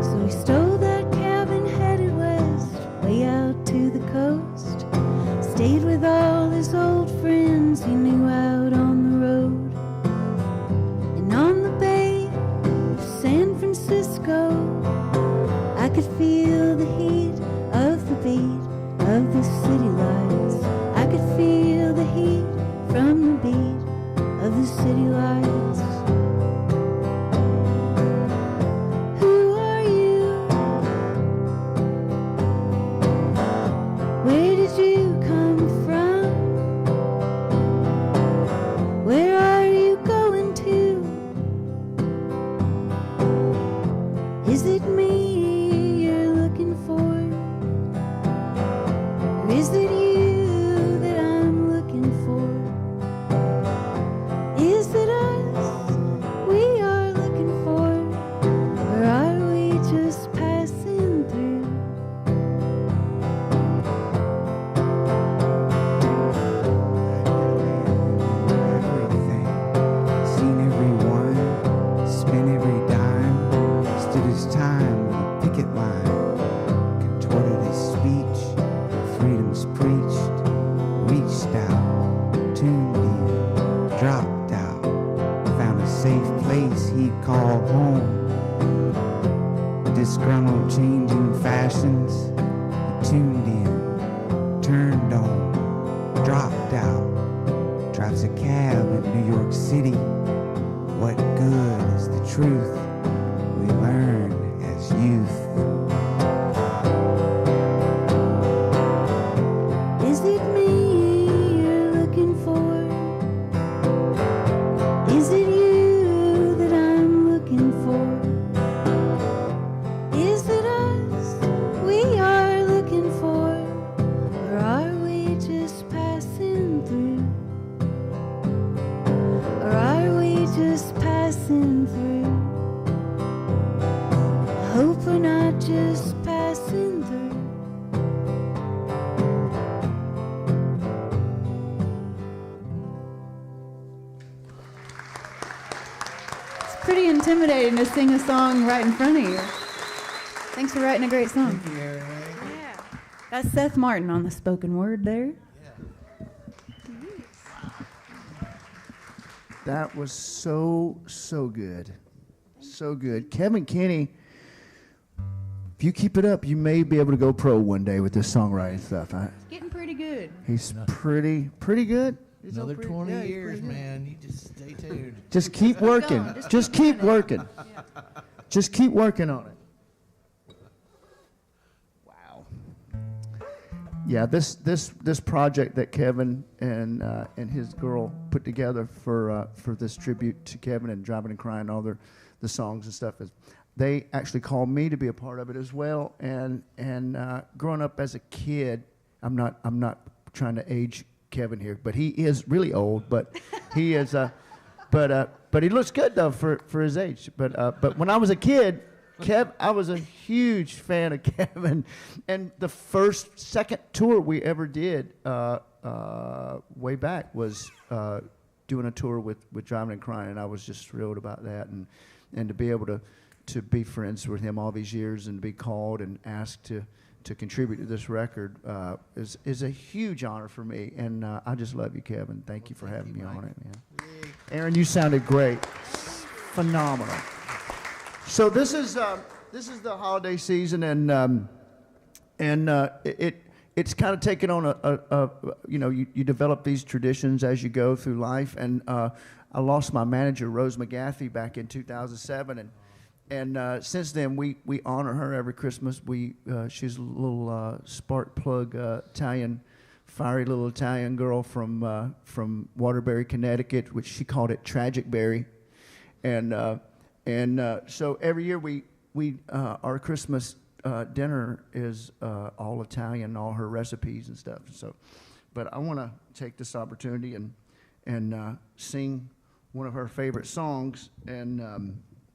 G: So he stole that cab and headed west, way out to the coast. Stayed with all his old friends he knew out on the road. And on the bay of San Francisco, I could feel the heat of the beat of the city lights. I could feel the heat from the beat of the city lights. Who are you? Where did you come from? Where are you going to? Is it me you're looking for? Or is it you that I'm looking for? Is it us we are looking for? Or are we just passing through?
H: Everything, seen everyone, spent every dime, stood his time with a picket line, contorted his speech, freedom's preached, reached out, tuned in, dropped out, found a safe place he'd call home. Disgruntled, changing fashions, he tuned in, turned on, dropped out, drives a cab in New York City. What good is the truth we learn as youth?
G: Is it me you're looking for? Is it you that I'm looking for? Is it us we are looking for? Or are we just passing through? Or are we just passing through? I hope we're not just passing through.
C: It's pretty intimidating to sing a song right in front of you. Thanks for writing a great song.
D: Thank you, Aaron.
C: Yeah. That's Seth Martin on the spoken word there.
F: That was so good. So good. Kevin Kinney, if you keep it up, you may be able to go pro one day with this songwriting stuff.
C: It's getting pretty good.
F: He's pretty good. He's
D: Another
F: pretty-
D: 20
F: yeah, he's
D: years,
F: pretty good.
D: man. You just stay tuned.
F: Just keep working.
C: going.
F: Just keep working. Just keep working on it. Wow. Yeah, this project that Kevin and his girl put together for this tribute to Kevin and Drivin and Cryi and all the songs and stuff is, they actually called me to be a part of it as well. And growing up as a kid, I'm not trying to age Kevin here, but he is really old. But he is but he looks good though for his age. But when I was a kid, I was a huge fan of Kevin, and the second tour we ever did way back was doing a tour with Drivin and Cryi, and I was just thrilled about that, and to be able to be friends with him all these years and to be called and asked to contribute to this record is a huge honor for me, and I just love you, Kevin. Thank you for having me on it, man. Aaron, you sounded great, phenomenal. So this is the holiday season, and it's kind of taken on you develop these traditions as you go through life, and I lost my manager Rose McGaffey back in 2007, and since then we honor her every Christmas. She's a little spark plug fiery little Italian girl from Waterbury, Connecticut, which she called it Tragic Berry, and so every year our Christmas dinner is all Italian, all her recipes and stuff. So, but I want to take this opportunity and sing one of her favorite songs and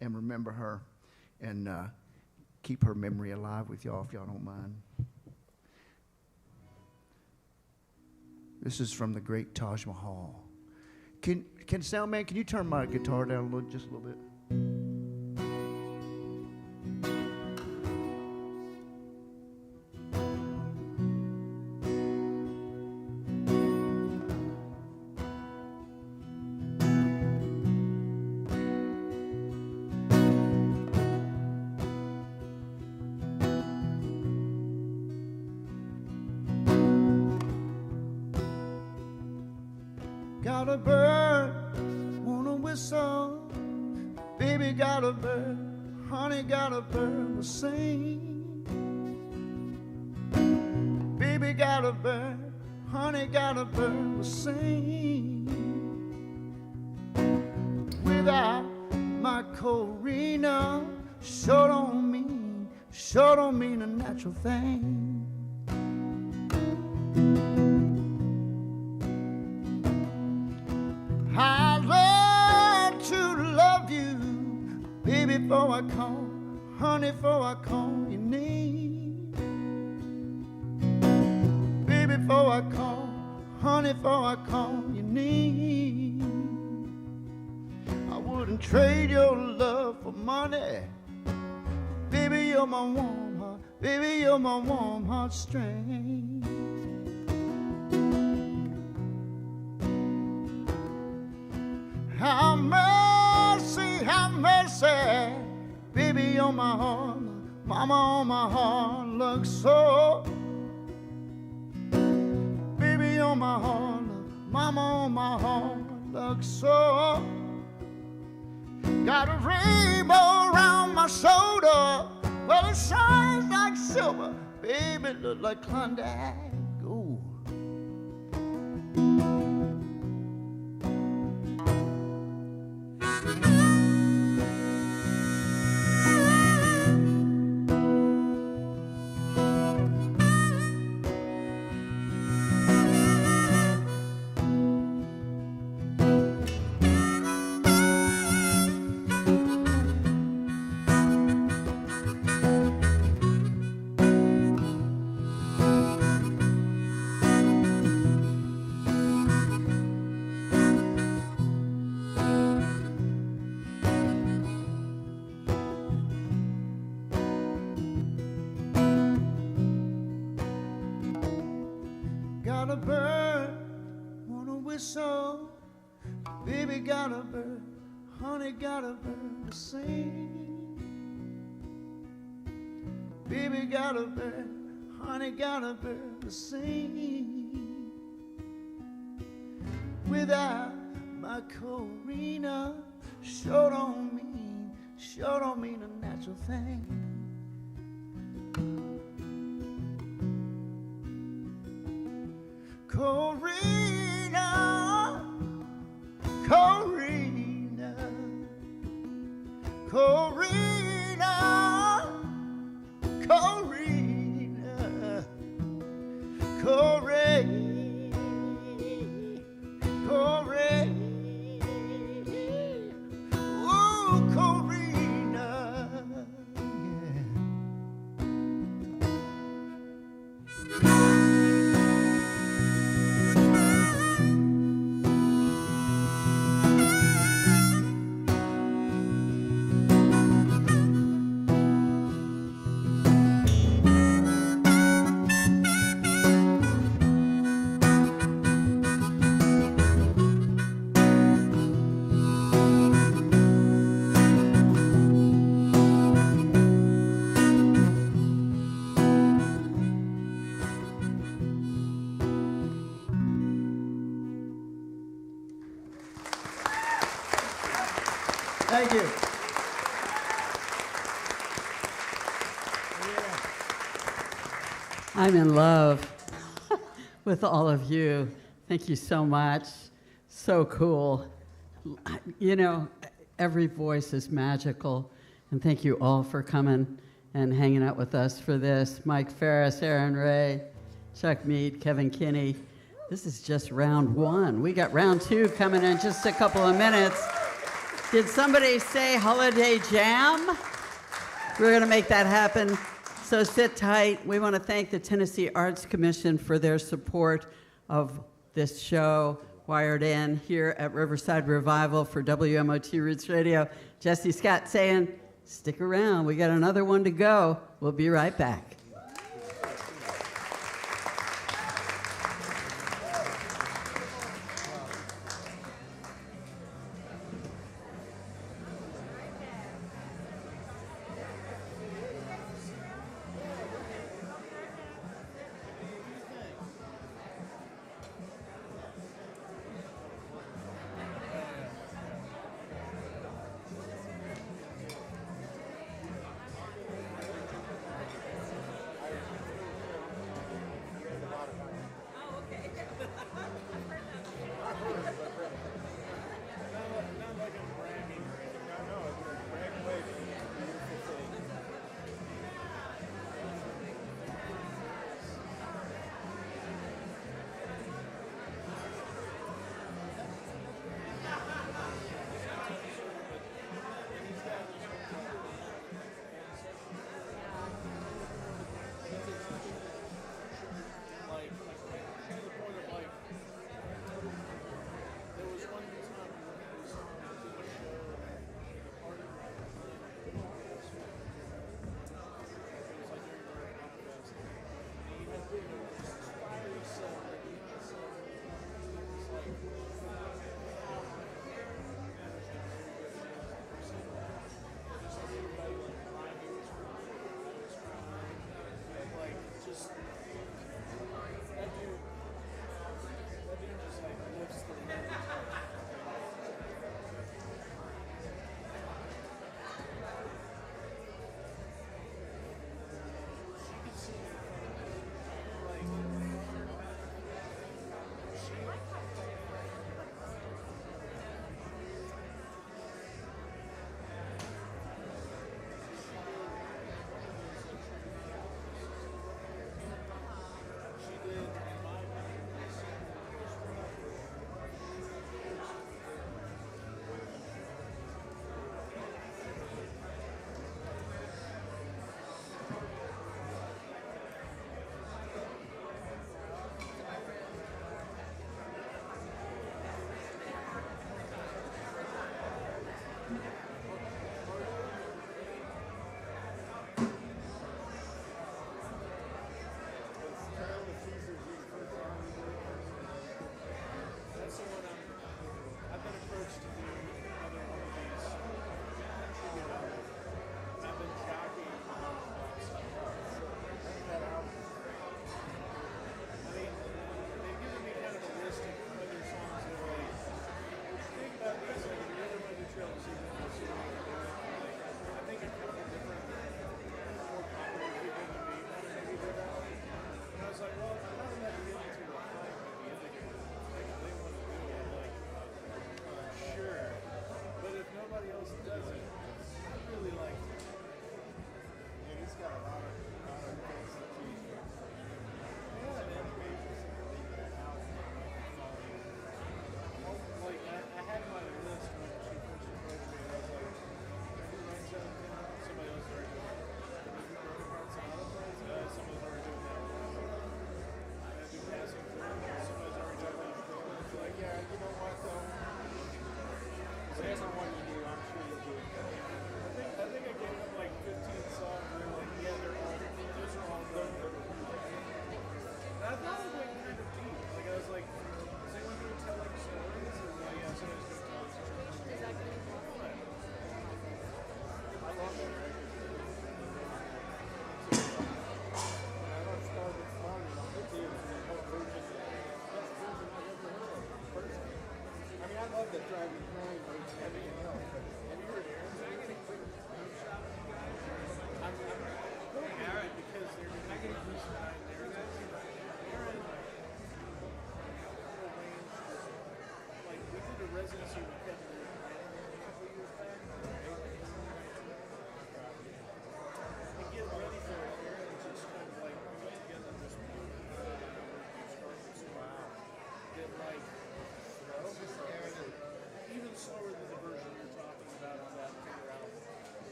F: remember her and keep her memory alive with y'all, if y'all don't mind. This is from the great Taj Mahal. Can Soundman, can you turn my guitar down just a little bit? Got a bird, wanna whistle. Baby got a bird, honey got a bird, will sing. Baby got a bird, honey got a bird, will sing. Without my Corina, sure don't mean a natural thing. I learned to love you, baby, before I call, honey, before I call your name. Baby, before I call, honey, before I call your name. I wouldn't trade your love for money. Baby, you're my warm heart, baby, you're my warm heart string. Have mercy, baby, on my heart, mama on my heart, looks so. Baby on my heart, mama on my heart, looks so. Got a rainbow around my shoulder, well it shines like silver, baby, look like Klondike. Ooh. got a bird, wanna whistle. Baby got a bird, honey got a bird to sing. Baby got a bird, honey got a bird to sing. Without my Corina, sure don't mean a natural thing. Corina, Corina, Corina, Corina, Corina, Corina, ooh, Corina, thank you.
A: I'm in love with all of you. Thank you so much. So cool. You know, every voice is magical. And thank you all for coming and hanging out with us for this. Mike Ferris, Aaron Ray, Chuck Mead, Kevin Kinney. This is just round one. We got round two coming in just a couple of minutes. Did somebody say holiday jam? We're going to make that happen. So sit tight. We want to thank the Tennessee Arts Commission for their support of this show, Wired In, here at Riverside Revival for WMOT Roots Radio. Jesse Scott saying, stick around. We got another one to go. We'll be right back.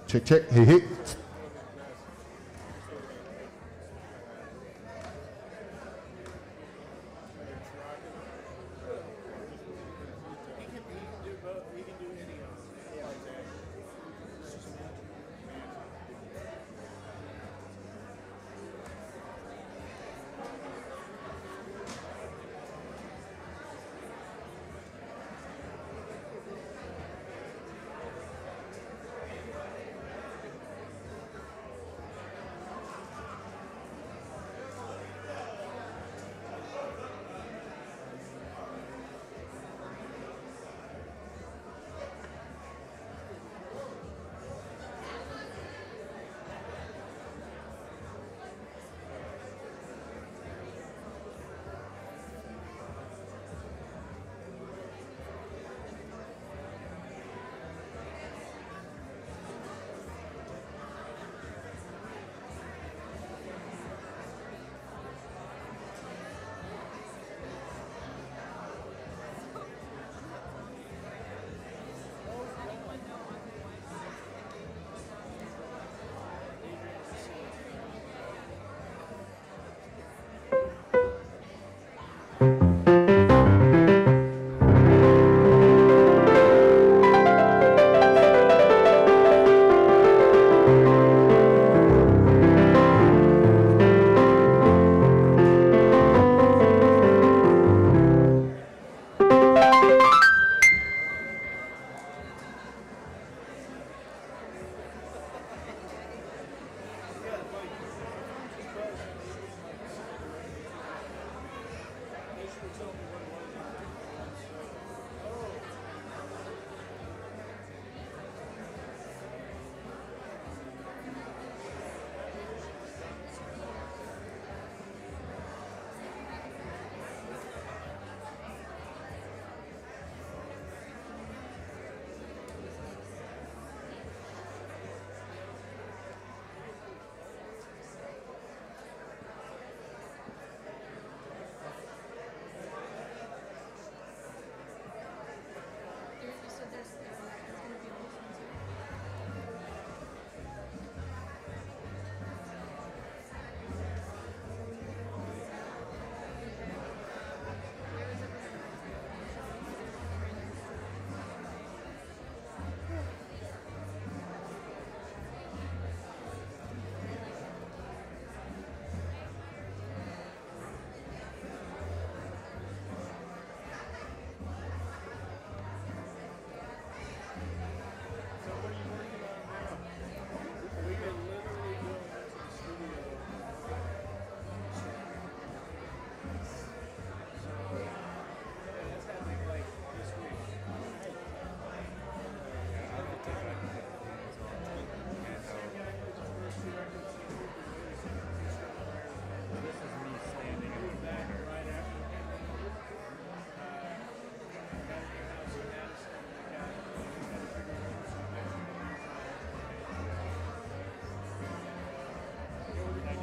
I: Check, check. Hey, hey.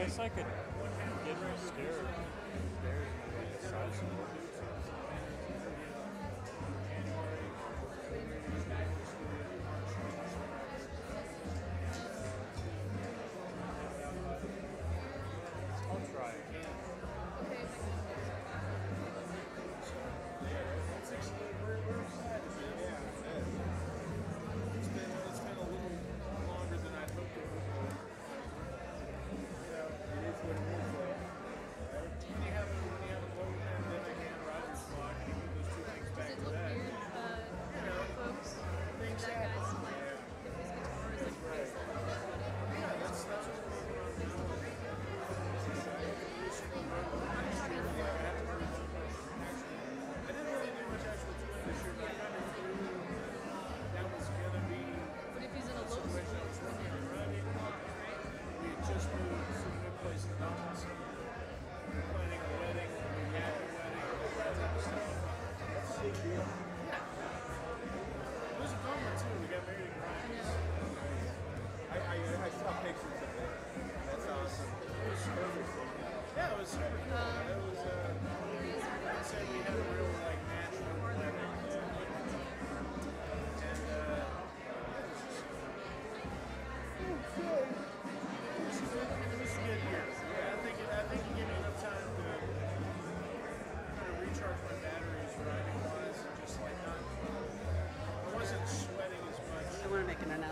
J: guess I could get scared. I'll try it.
K: It's been a little longer than I hoped it would be. It is what it is. When you have a global pandemic and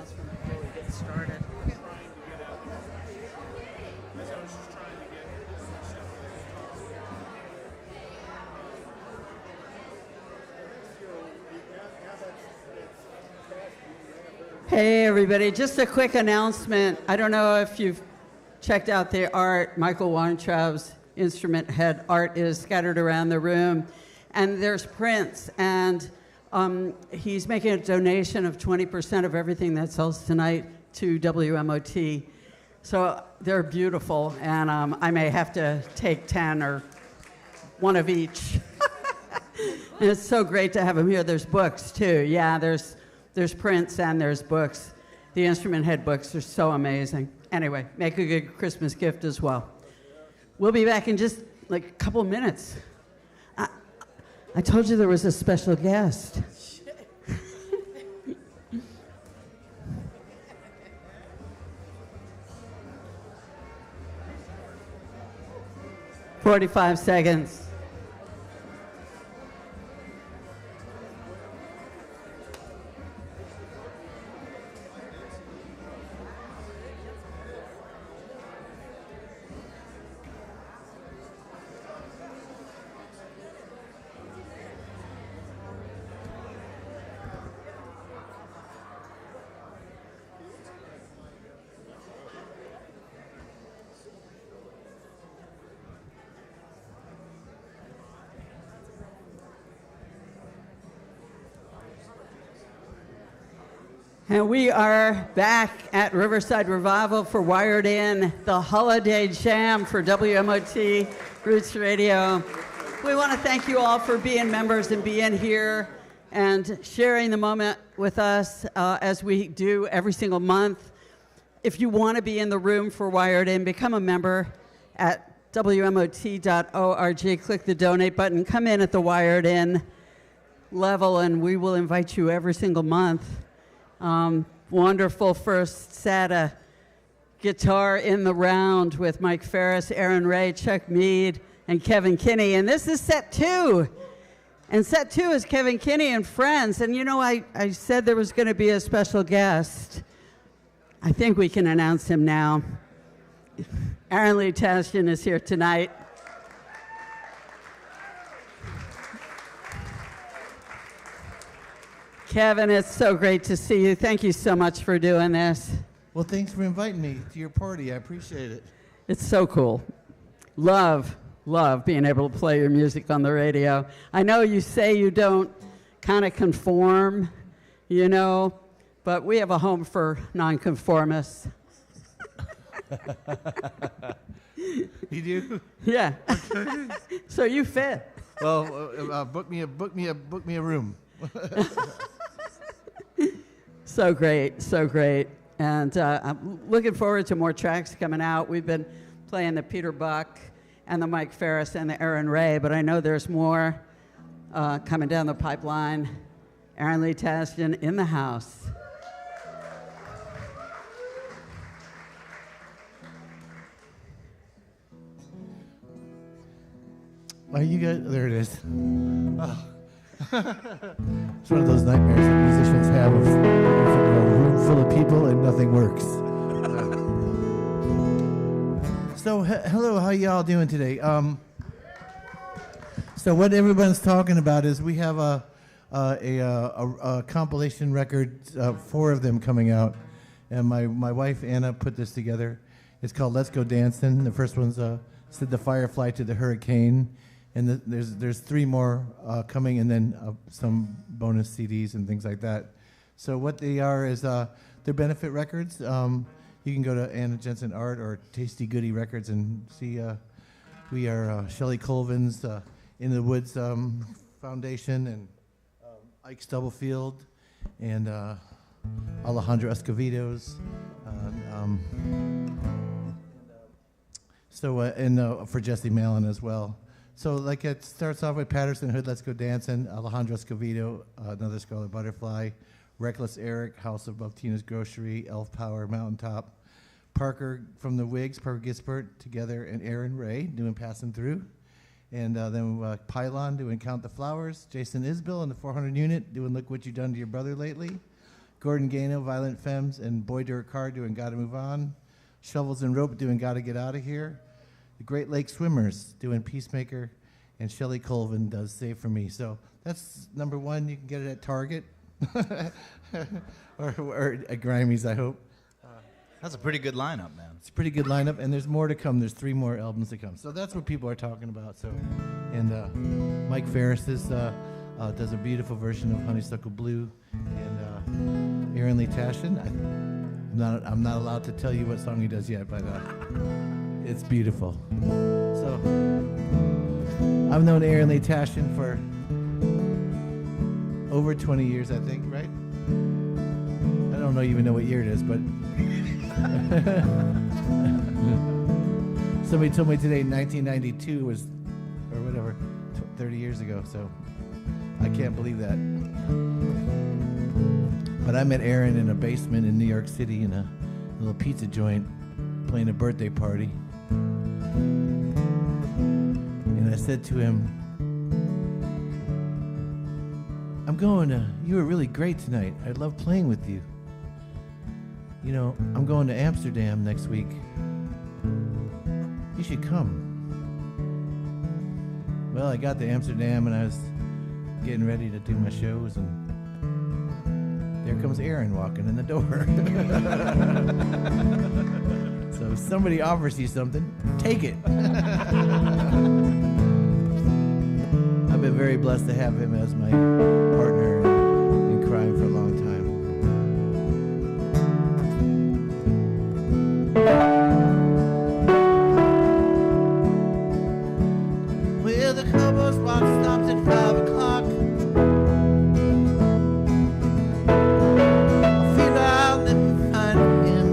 A: announcement before we get started. Hey everybody, just a quick announcement. I don't know if you've checked out the art. Michael Weintraub's instrument head art is scattered around the room. And there's prints, and he's making a donation of 20% of everything that sells tonight to WMOT. So they're beautiful, and I may have to take 10 or one of each. And it's so great to have them here. There's books too. Yeah, there's prints and there's books. The instrument head books are so amazing. Anyway, make a good Christmas gift as well. We'll be back in just like a couple of minutes. I told you there was a special guest. 45 seconds. And we are back at Riverside Revival for Wired In, the holiday jam for WMOT Roots Radio. We want to thank you all for being members and being here and sharing the moment with us as we do every single month. If you want to be in the room for Wired In, become a member at WMOT.org. Click the donate button. Come in at the Wired In level, and we will invite you every single month. Wonderful first set of guitar in the round with Mike Ferris, Aaron Ray, Chuck Mead, and Kevin Kinney. And this is set 2. And set 2 is Kevin Kinney and friends. And you know, I said there was going to be a special guest. I think we can announce him now. Aaron Lee Tashian is here tonight. Kevin, it's so great to see you. Thank you so much for doing this.
D: Well, thanks for inviting me to your party. I appreciate it.
A: It's so cool. Love being able to play your music on the radio. I know you say you don't kind of conform, you know, but we have a home for nonconformists.
D: You do?
A: Yeah. So you fit.
D: Well, book me a room.
A: So great, so great. And I'm looking forward to more tracks coming out. We've been playing the Peter Buck and the Mike Ferris and the Aaron Ray, but I know there's more coming down the pipeline. Aaron Lee Tashian in the house.
D: Well, you guys, there it is. Oh. It's one of those nightmares that musicians have of a room full of people and nothing works. So, hello, how y'all doing today? So what everyone's talking about is we have a compilation record, 4 of them coming out, and my wife Anna put this together. It's called Let's Go Dancin'. The first one's Said the Firefly to the Hurricane. And there's 3 more coming, and then some bonus CDs and things like that. So what they are is they're benefit records. You can go to Anna Jensen Art or Tasty Goody Records and see. We are Shelley Colvin's In the Woods Foundation and Ike Stubblefield and Alejandro Escovedo's. For Jesse Malin as well. So like it starts off with Patterson Hood, Let's Go Dancin', Alejandro Escovedo, Another Scarlet Butterfly, Reckless Eric, House Above Tina's Grocery, Elf Power, Mountaintop, Parker from the Wigs, Parker Gisbert together, and Aaron Ray doing Passing Through. And then Pylon doing Count the Flowers, Jason Isbell in the 400 unit doing Look What You Done to Your Brother Lately, Gordon Gano, Violent Femmes, and Boy Durkar doing Gotta Move On. Shovels and Rope doing Gotta Get Out of Here. The Great Lake Swimmers doing Peacemaker, and Shelley Colvin does Save For Me. So that's number one. You can get it at Target or at Grimey's, I hope.
I: That's a pretty good lineup, man.
D: It's a pretty good lineup, and there's more to come. There's 3 more albums to come. So that's what people are talking about. So, and Mike Ferris does a beautiful version of Honeysuckle Blue, and Aaron Lee Tashin. I'm not allowed to tell you what song he does yet, but it's beautiful. So I've known Aaron Lee Tashin for over 20 years, I think, right? I don't even know what year it is, but somebody told me today 1992 was, or whatever, 30 years ago, so I can't believe that. But I met Aaron in a basement in New York City in a little pizza joint playing a birthday party. And I said to him, you were really great tonight. I love playing with you. You know, I'm going to Amsterdam next week. You should come. Well, I got to Amsterdam and I was getting ready to do my shows, and there comes Aaron walking in the door. So if somebody offers you something, take it. I've been very blessed to have him as my partner in crime for a long time. Well, the Cobos watch stops at 5 o'clock. I feel I'll never find him.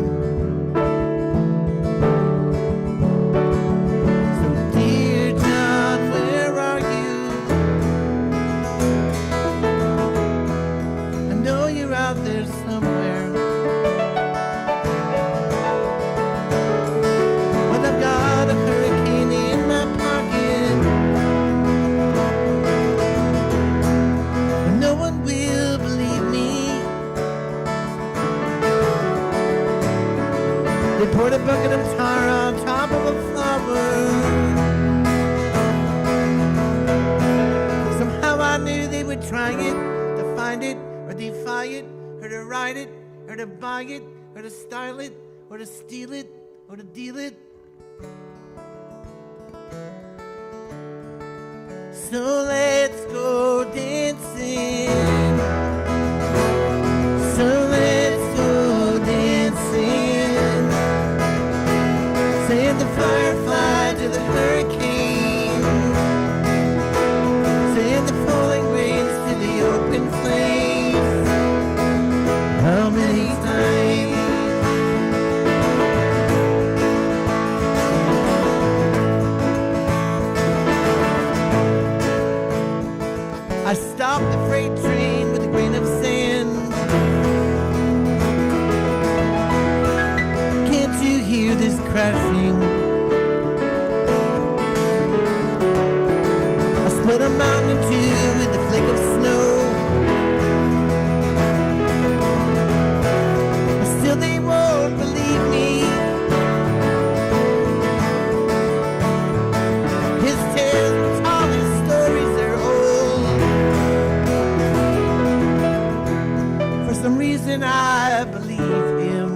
D: So dear John, where are you? I know you're out there somewhere. But I've got a hurricane in my pocket. No one will believe me. They poured a bucket of tar on top of a flower. Somehow I knew they would try it, to find it, or defy it, or to write it, or to buy it, or to style it, or to steal it, or to deal it. So let's go dancing. So let's go dancing. Send the firefly to the hurricane. Send the falling rains to the open flames. How many times? I stopped the freight train with a grain of sand. Can't you hear this crashing? I split a mountain in two with a flake of snow. But still they won't believe me. His tales are tall, his stories are old. For some reason I believe him.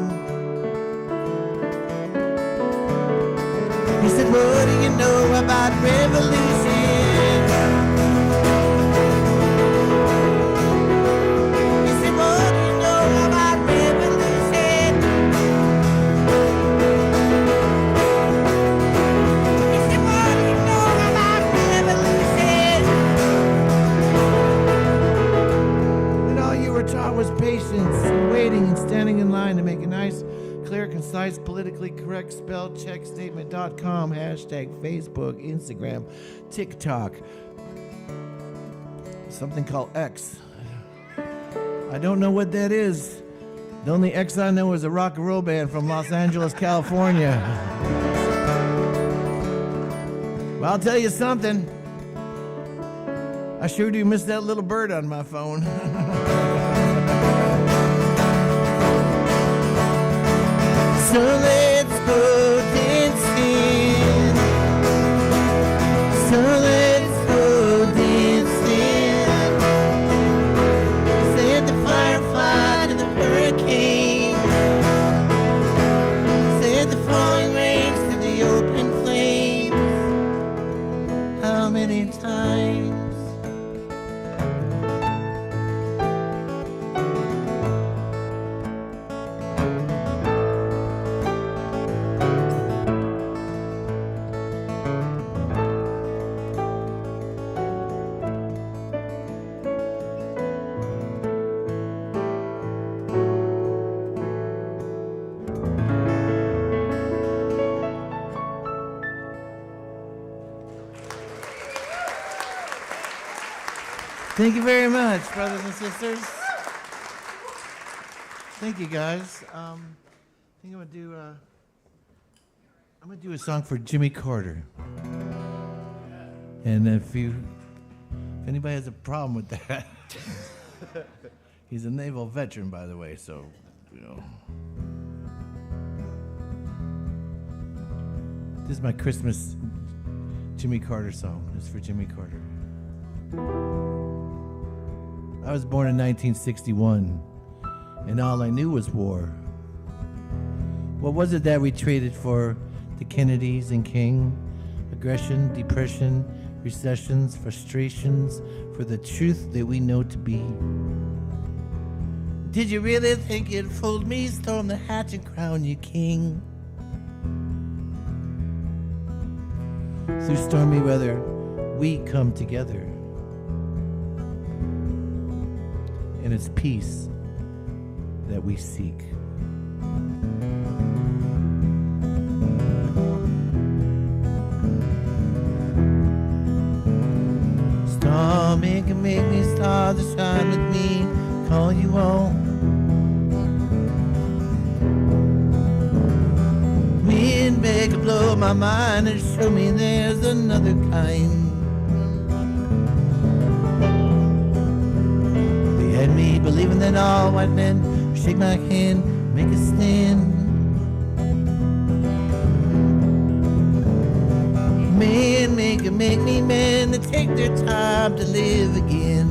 D: He said, what do you know about revolution? He said, what do you know about revolution? He said, what do you know about revolution? And all you were taught was patience, and waiting and standing in line to make a nice, clear, concise, politically correct spell check statement.com, hashtag Facebook, Instagram, TikTok, something called X. I don't know what that is. The only X I know is a rock and roll band from Los Angeles, California. Well, I'll tell you something. I sure do miss that little bird on my phone. So let's go dancing. So let's go dancing. Said the firefly to the hurricane. Said the falling rains to the open flames. How many times? Thank you very much, brothers and sisters. Thank you, guys. I think I'm gonna do a song for Jimmy Carter. And if anybody has a problem with that, he's a naval veteran, by the way. So, you know, this is my Christmas Jimmy Carter song. This is for Jimmy Carter. I was born in 1961, and all I knew was war. What was it that we traded for the Kennedys and King? Aggression, depression, recessions, frustrations, for the truth that we know to be. Did you really think you'd fooled me? Storm the hatch and crown you king. Through stormy weather, we come together. And it's peace that we seek. Stormy can make me stars to shine with me, call you on. Wind make it blow my mind and show me there's another kind. Had me believing that all white men shake my hand, make a stand. Men make me men to take their time to live again.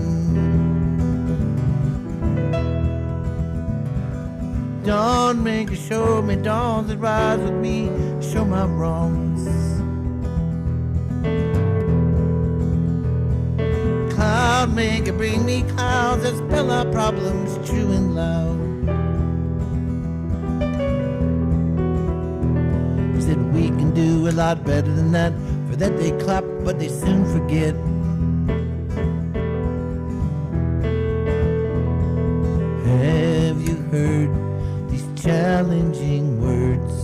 D: Dawn make a show me dawns that rise with me, show my wrongs. Cloud maker bring me clouds that spell our problems true and loud. Said we can do a lot better than that. For that they clap, but they soon forget. Have you heard these challenging words?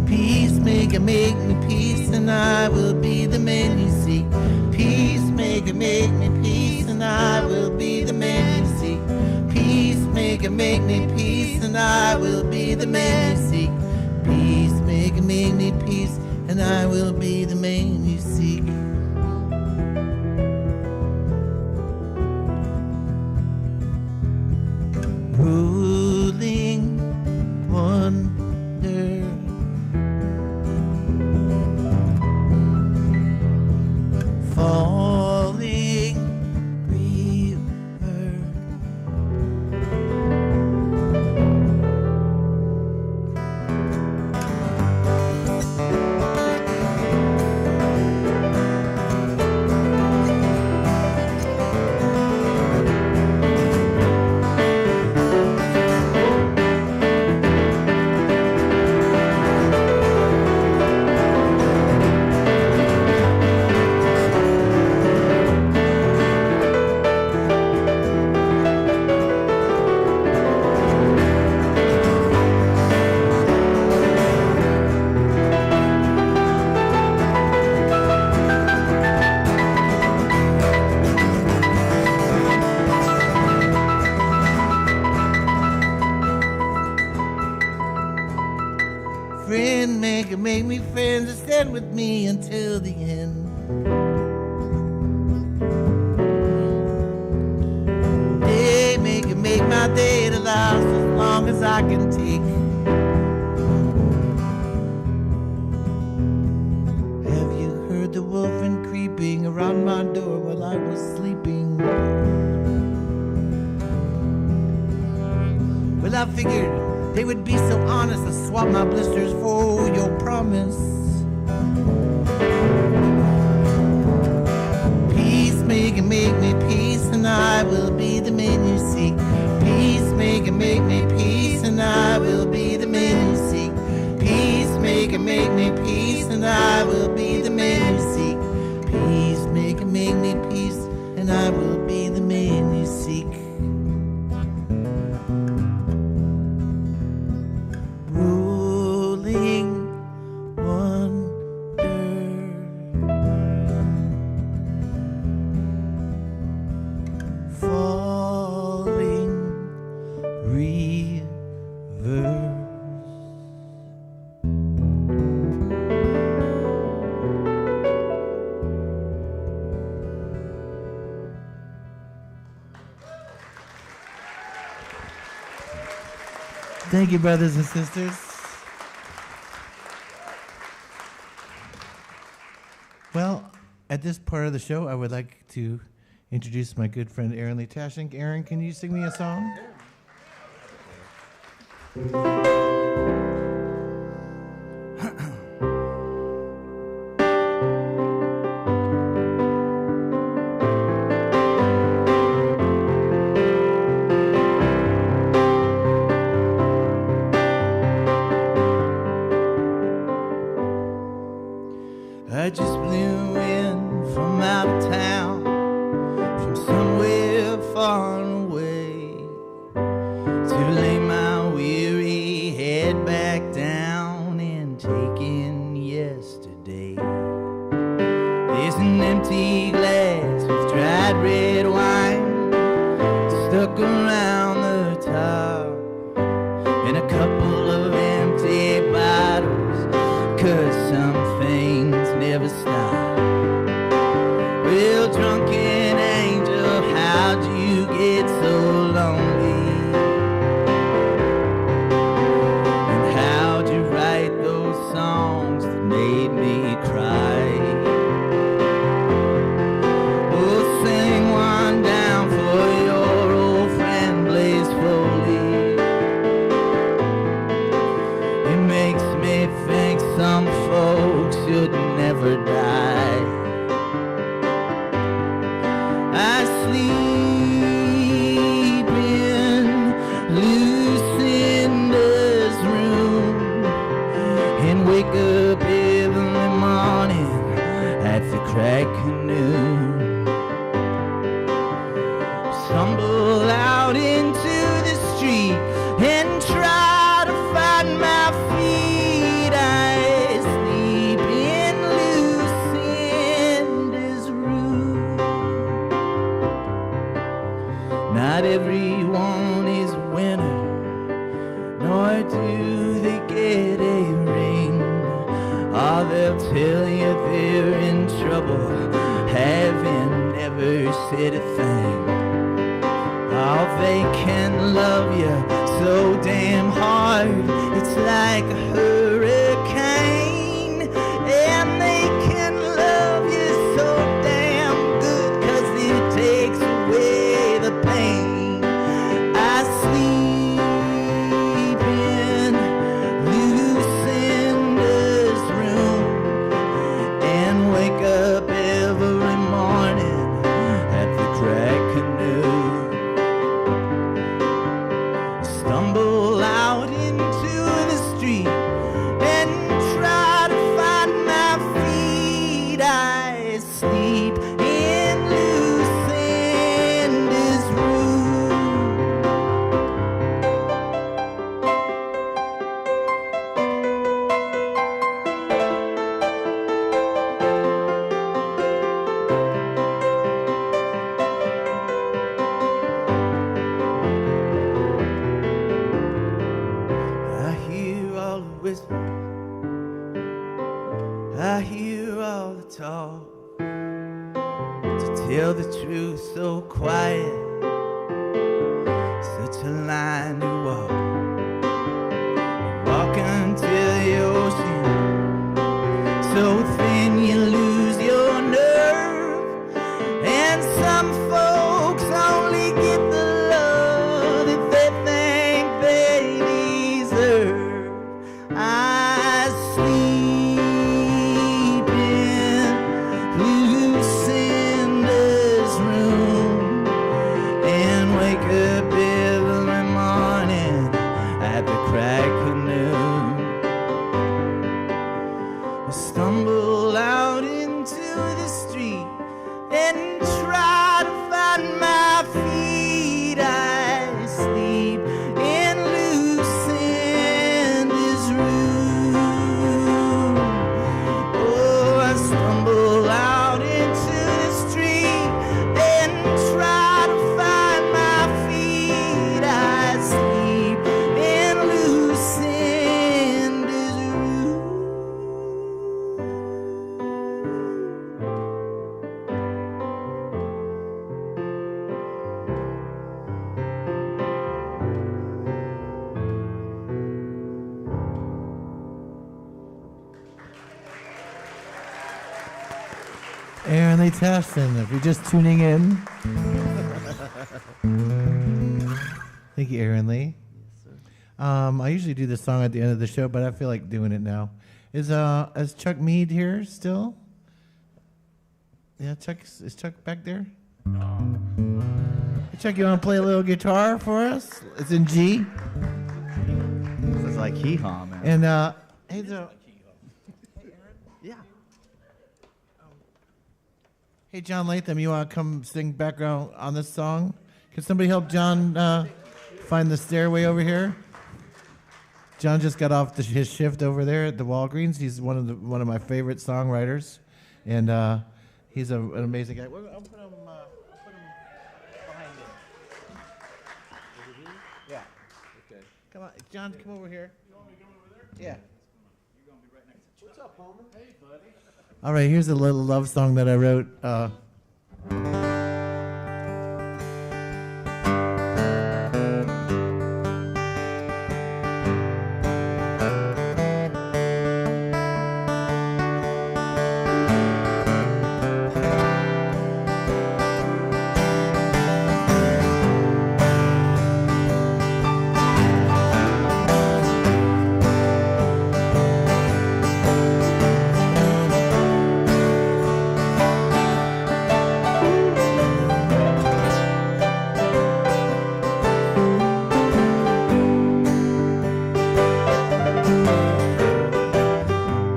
D: Peacemaker, make me peace, and I will be the man you seek. Peacemaker, make me peace, and I will be the man you seek. Peacemaker, make me peace, and I will be the man you seek. Peacemaker, make me peace, and I will be the man you seek. Ruling wonder, falling river, friend maker, make me friends that stand with me until the end. Day maker,
L: make my day to last as long as I can take. Have you heard the wolf creeping around my door while I was sleeping? Well, I figured they would be so honest to swap my blisters for your promise. Peacemaker, make me peace, and I will be the man you seek. Peacemaker, make me peace, and I will be the man you seek. Peacemaker, make me peace, and I will be the man you seek. Peacemaker, make me peace, and I will be the man you seek. Rolling wonder, falling river. Thank you, brothers and sisters. Well, at this part of the show, I would like to introduce my good friend Aaron Lee Tashink. Aaron, can you sing me a song? I just blew in from out of town, from somewhere far away, to lay my weary head back down and take in yesterday. There's an empty glass with dried red wine stuck around the top, and a couple of empty bottles, 'cause some things never stop. Well, drunken angel, how'd you get so lonely? And how'd you write those songs that made me cry? Oh, sing one down for your old friend Blaze Foley. It makes me think some folks should never die. I sleep in Lucinda's room and wake up every morning at the crack of noon. Stumble out into the street and try to find my feet. I sleep in Lucinda's room. Not everyone is a winner, nor do they get a ring. Or they'll tell you they're in trouble, having never said a thing. Oh, they can love you so damn hard, it's like a hurricane. And they can love you so damn good, 'cause it takes away the pain. I sleep in Lucinda's room and wake up every morning at the crack of noon. Stumble out into the street and try to find my feet. I sleep in Lucinda's room. I hear all the whispers, I hear all the talk. To tell the truth, so quiet, the line to walk. Walk until you're seen, so thin you lose your nerve. And some folks only get the love that they think they deserve. I sleep in Lucinda's room and wake up every morning at the crack of noon. I stumble out into the street and try to find my feet. I sleep in Lucinda's room. Oh, I stumble out into the street and try to find my feet. I sleep in Lucinda's room.
D: Aaron Lee Tasson, if you're just tuning in. Thank you, Aaron Lee. I usually do this song at the end of the show, but I feel like doing it now. Is Chuck Mead here still? Yeah, is Chuck back there? Hey, Chuck, you want to play a little guitar for us? It's in G.
I: This is like hee-haw, man.
D: And hey, yeah. Hey, John Latham, you want to come sing background on this song? Can somebody help John find the stairway over here? John just got off his shift over there at the Walgreens. He's one of my favorite songwriters, and he's an amazing guy. I'll put him behind me. Yeah. Okay. Come on, John, come over here. You want me to come over there? Yeah. You're gonna be right next to Chuck. What's up, Homer? Hey, buddy. All right, here's a little love song that I wrote.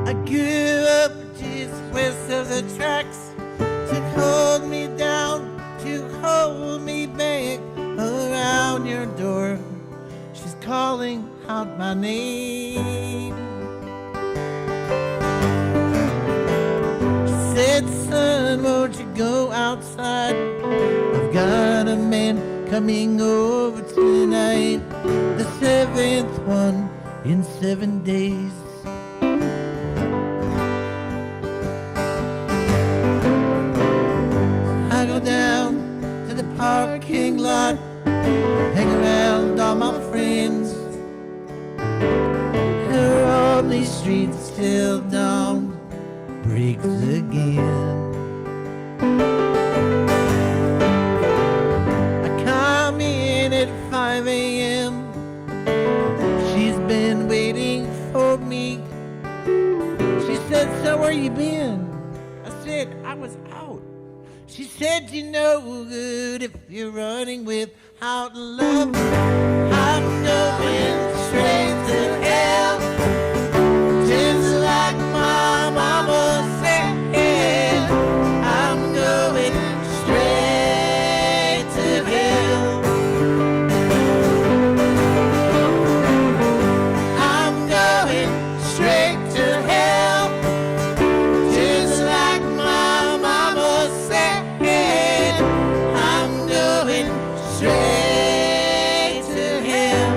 L: I grew up just west of the tracks to hold me down, to hold me back around your door. She's calling out my name. She said, son, won't you go outside? I've got a man coming over tonight, the seventh one in 7 days. I go down to the parking lot, hang around all my friends. Her on these streets till dawn breaks again. I come in at 5 a.m. She's been waiting for me. She said, so where you been? I said, I was out. She said, you no good if you're running without love. I'm going straight to hell, just like my mama said. I'm going straight to hell. I'm going straight to hell, just like my mama said. I'm going straight to hell.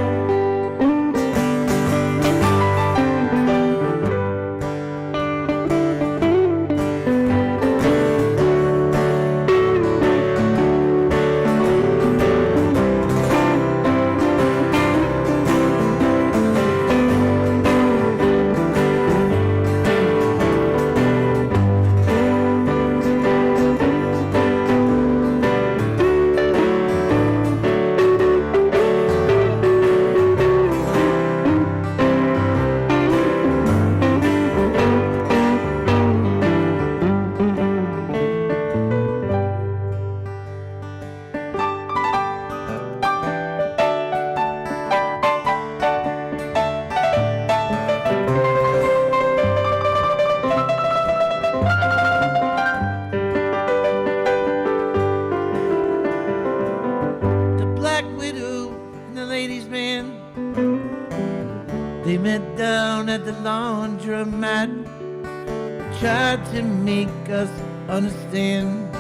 L: tried to make us understand.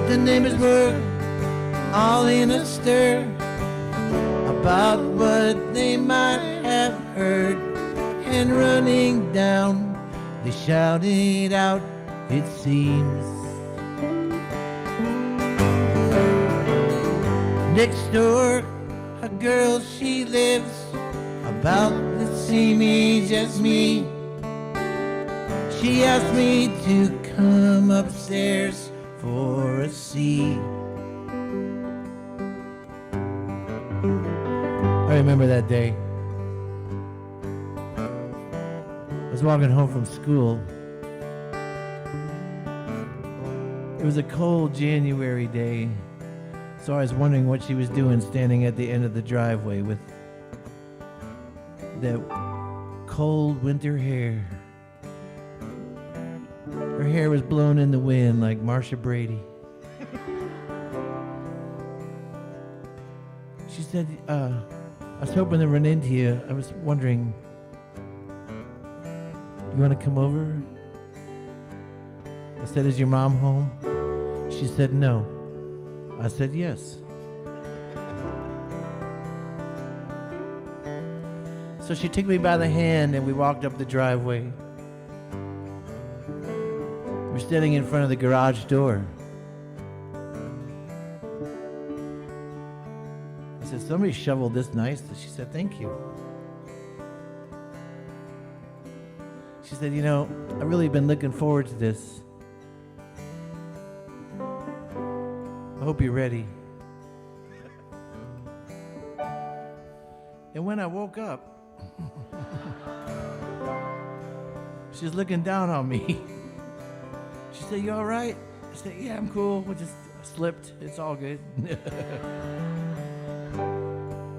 L: The neighbors were all in a stir about what they might have heard, and running down they shouted out, it seems. Next door, a girl, she lives about the same age as me. She asked me to come upstairs for a seat. I remember that day. I was walking home from school. It was a cold January day, so I was wondering what she was doing standing at the end of the driveway with that cold winter hair. Her hair was blown in the wind like Marsha Brady. She said, I was hoping to run into you. I was wondering, you want to come over? I said, is your mom home? She said, no. I said, yes. So she took me by the hand and we walked up the driveway. We're standing in front of the garage door. I said, somebody shoveled this nice. She said, thank you. She said, you know, I've really been looking forward to this. I hope you're ready. And when I woke up, she was looking down on me. She said, you all right? I said, yeah, I'm cool. We just slipped. It's all good.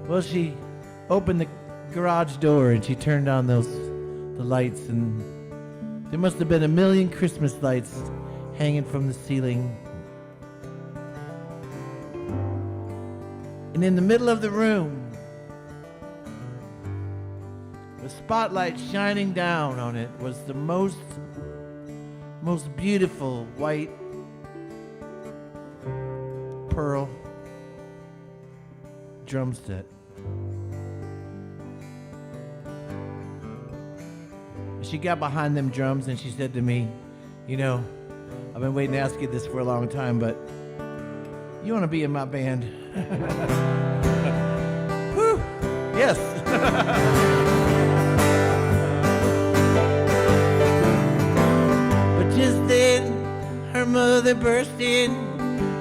L: Well, she opened the garage door and she turned on the lights, and there must have been 1,000,000 Christmas lights hanging from the ceiling. And in the middle of the room, the spotlight shining down on it was the most beautiful white pearl drum set. She got behind them drums and she said to me, you know, I've been waiting to ask you this for a long time, but you want to be in my band? Whew. Yes. But just then, her mother burst in.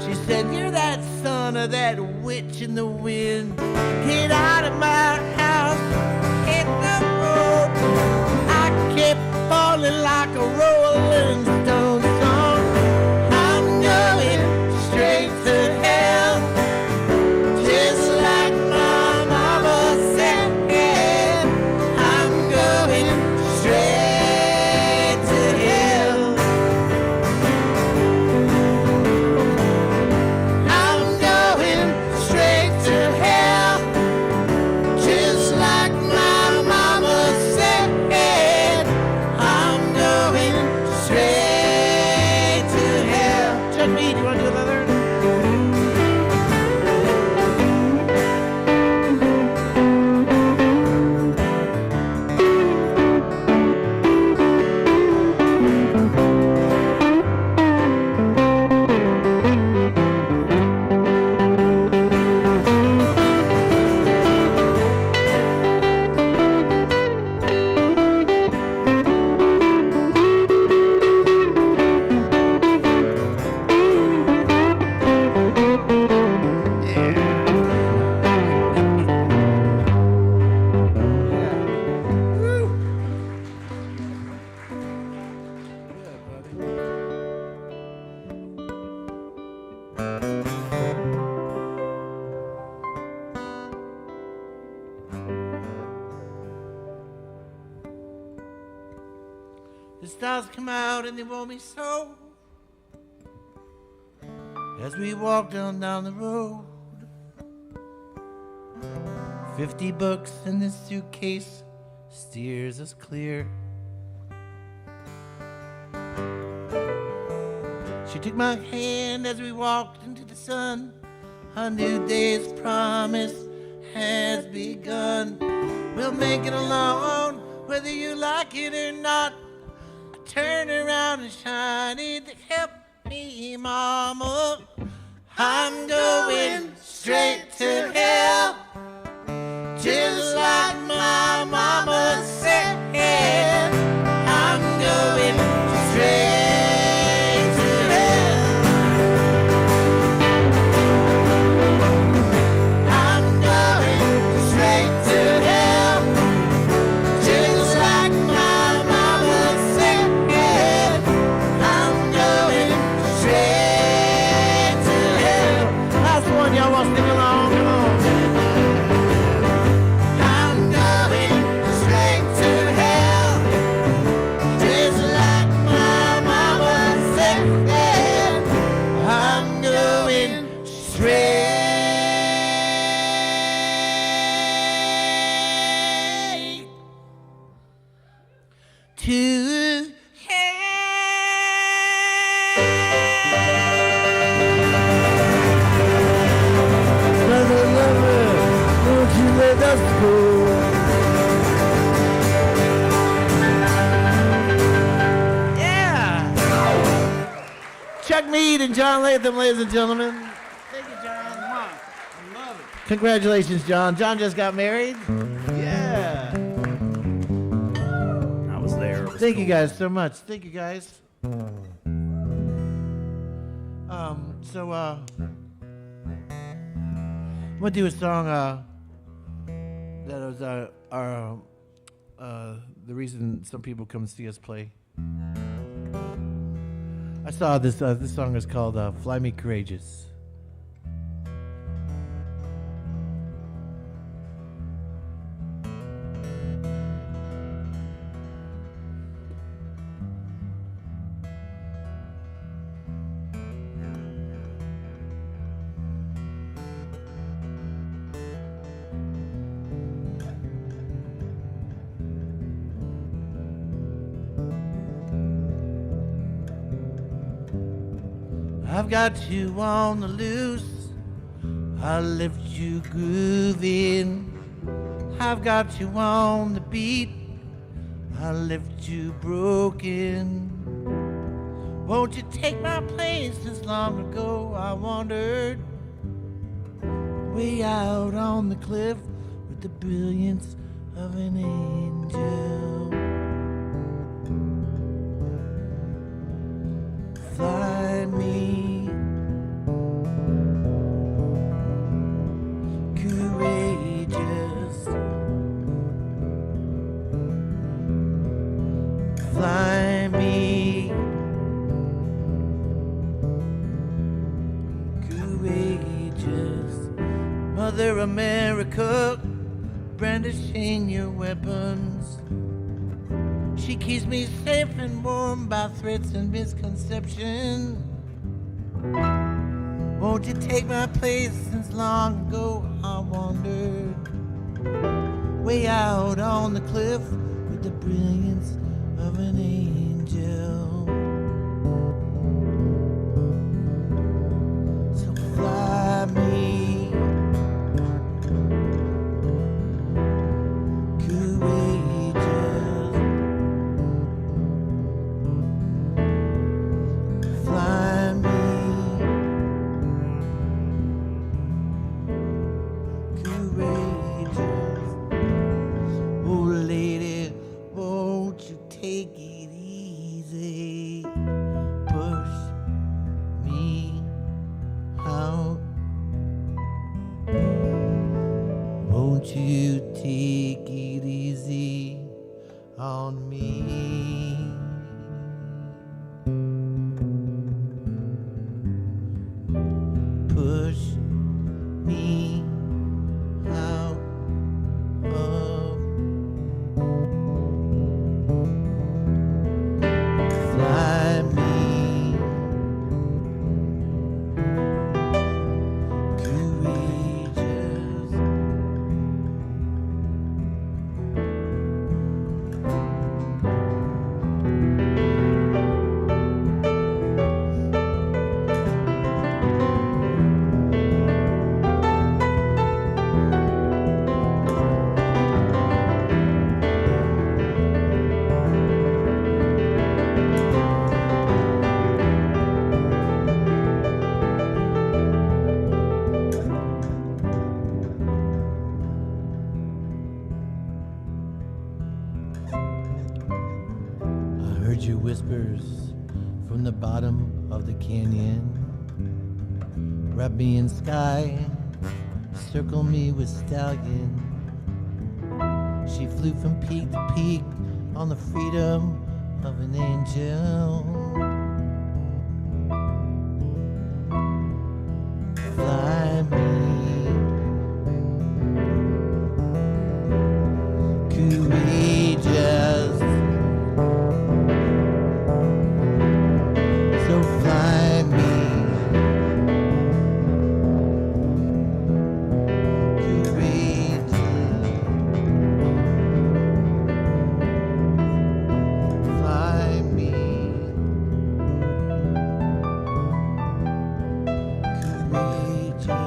L: She said, you're that son of that witch in the wind. Get out of my house, hit the road. I kept falling like a rolling stone song. I'm going straight to hell, just like my mama said. I'm going straight to hell. I'm going straight to hell, just like my mama said. I'm going straight to hell. Chuck me, do you want to do another? The stars come out and they want me so. As we walk down the road,
D: 50 books in this suitcase steers us clear. She took my hand as we walked into the sun. A new day's promise has begun. We'll make it alone, whether you like it or not. I turn around and shine it to help me, mama. I'm going straight to hell, just like my mama said. I'm going straight to hell. I'm going straight to hell, just like my mama said. I'm going straight to hell. Last one, y'all want to sing along? Come on. I'm going straight to hell, just like my mama said. I'm going straight to Brother lover, won't you let us go? Yeah! Chuck Mead and John Latham, ladies and gentlemen. Thank you, John. Love it. Congratulations, John. John just got married. Yeah.
I: I was there. It was
D: Thank you
I: cool.
D: guys so much. Thank you guys. I'm gonna do a song that was the reason some people come see us play. I saw this. This song is called "Fly Me Courageous." I've got you on the loose, I left you grooving. I've got you on the beat, I left you broken. Won't you take my place? Since long ago I wandered way out on the cliff with the brilliance of an angel. Fly me courageous, fly me courageous. Mother America, brandishing your weapons, she keeps me safe and warm by threats and misconception. Won't you take my place? Since long ago I wandered way out on the cliff with the brilliance of an angel. So fly me courageous, fly me courageous. Oh lady, won't you take it easy? Push me out. Won't you take it easy on me? Push me out of. Fly me courageous. heard your whispers from the bottom of the canyon. Wrap me in sky, circle me with stallion. She flew from peak to peak on the freedom of an angel. Fly me, courageous. So fly me, courageous. Fly me, courageous.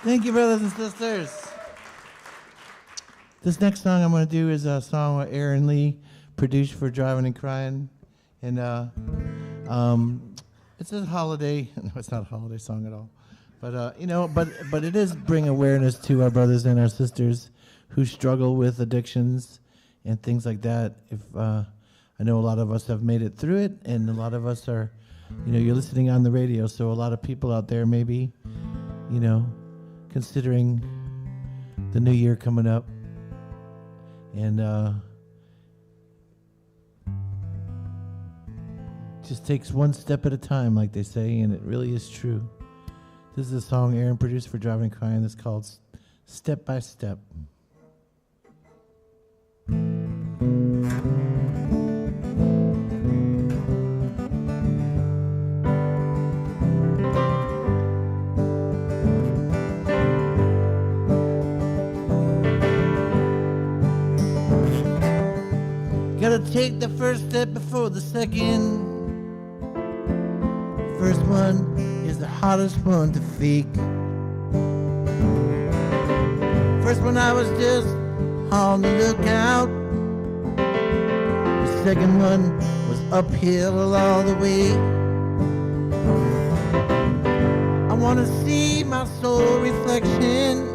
D: Thank you, brothers and sisters. This next song I'm going to do is a song with Aaron Lee, produced for Drivin and Cryi. And it's a holiday. No, it's not a holiday song at all. But, but it is bring awareness to our brothers and our sisters who struggle with addictions and things like that. I know a lot of us have made it through it, and a lot of us are, you're listening on the radio, so a lot of people out there maybe, considering the new year coming up. And just takes one step at a time, like they say, and it really is true. This is a song Aaron produced for Drivin and Cryi that's called Step by Step. Gotta take the first step before the second. First one is the hardest one to fake. First one I was just on the lookout. The second one was uphill all the way. I wanna see my soul reflection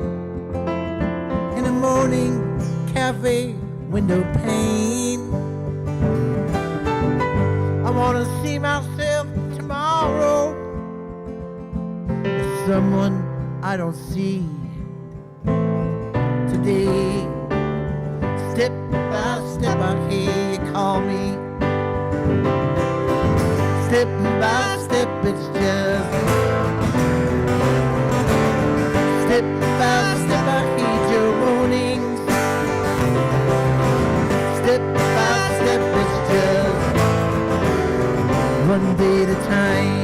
D: in the morning cafe window pane. I wanna see myself tomorrow as someone I don't see today. Step by step I hear you call me. Step by step it's just step by step I heed your warnings. Step by step it's just one day at a time.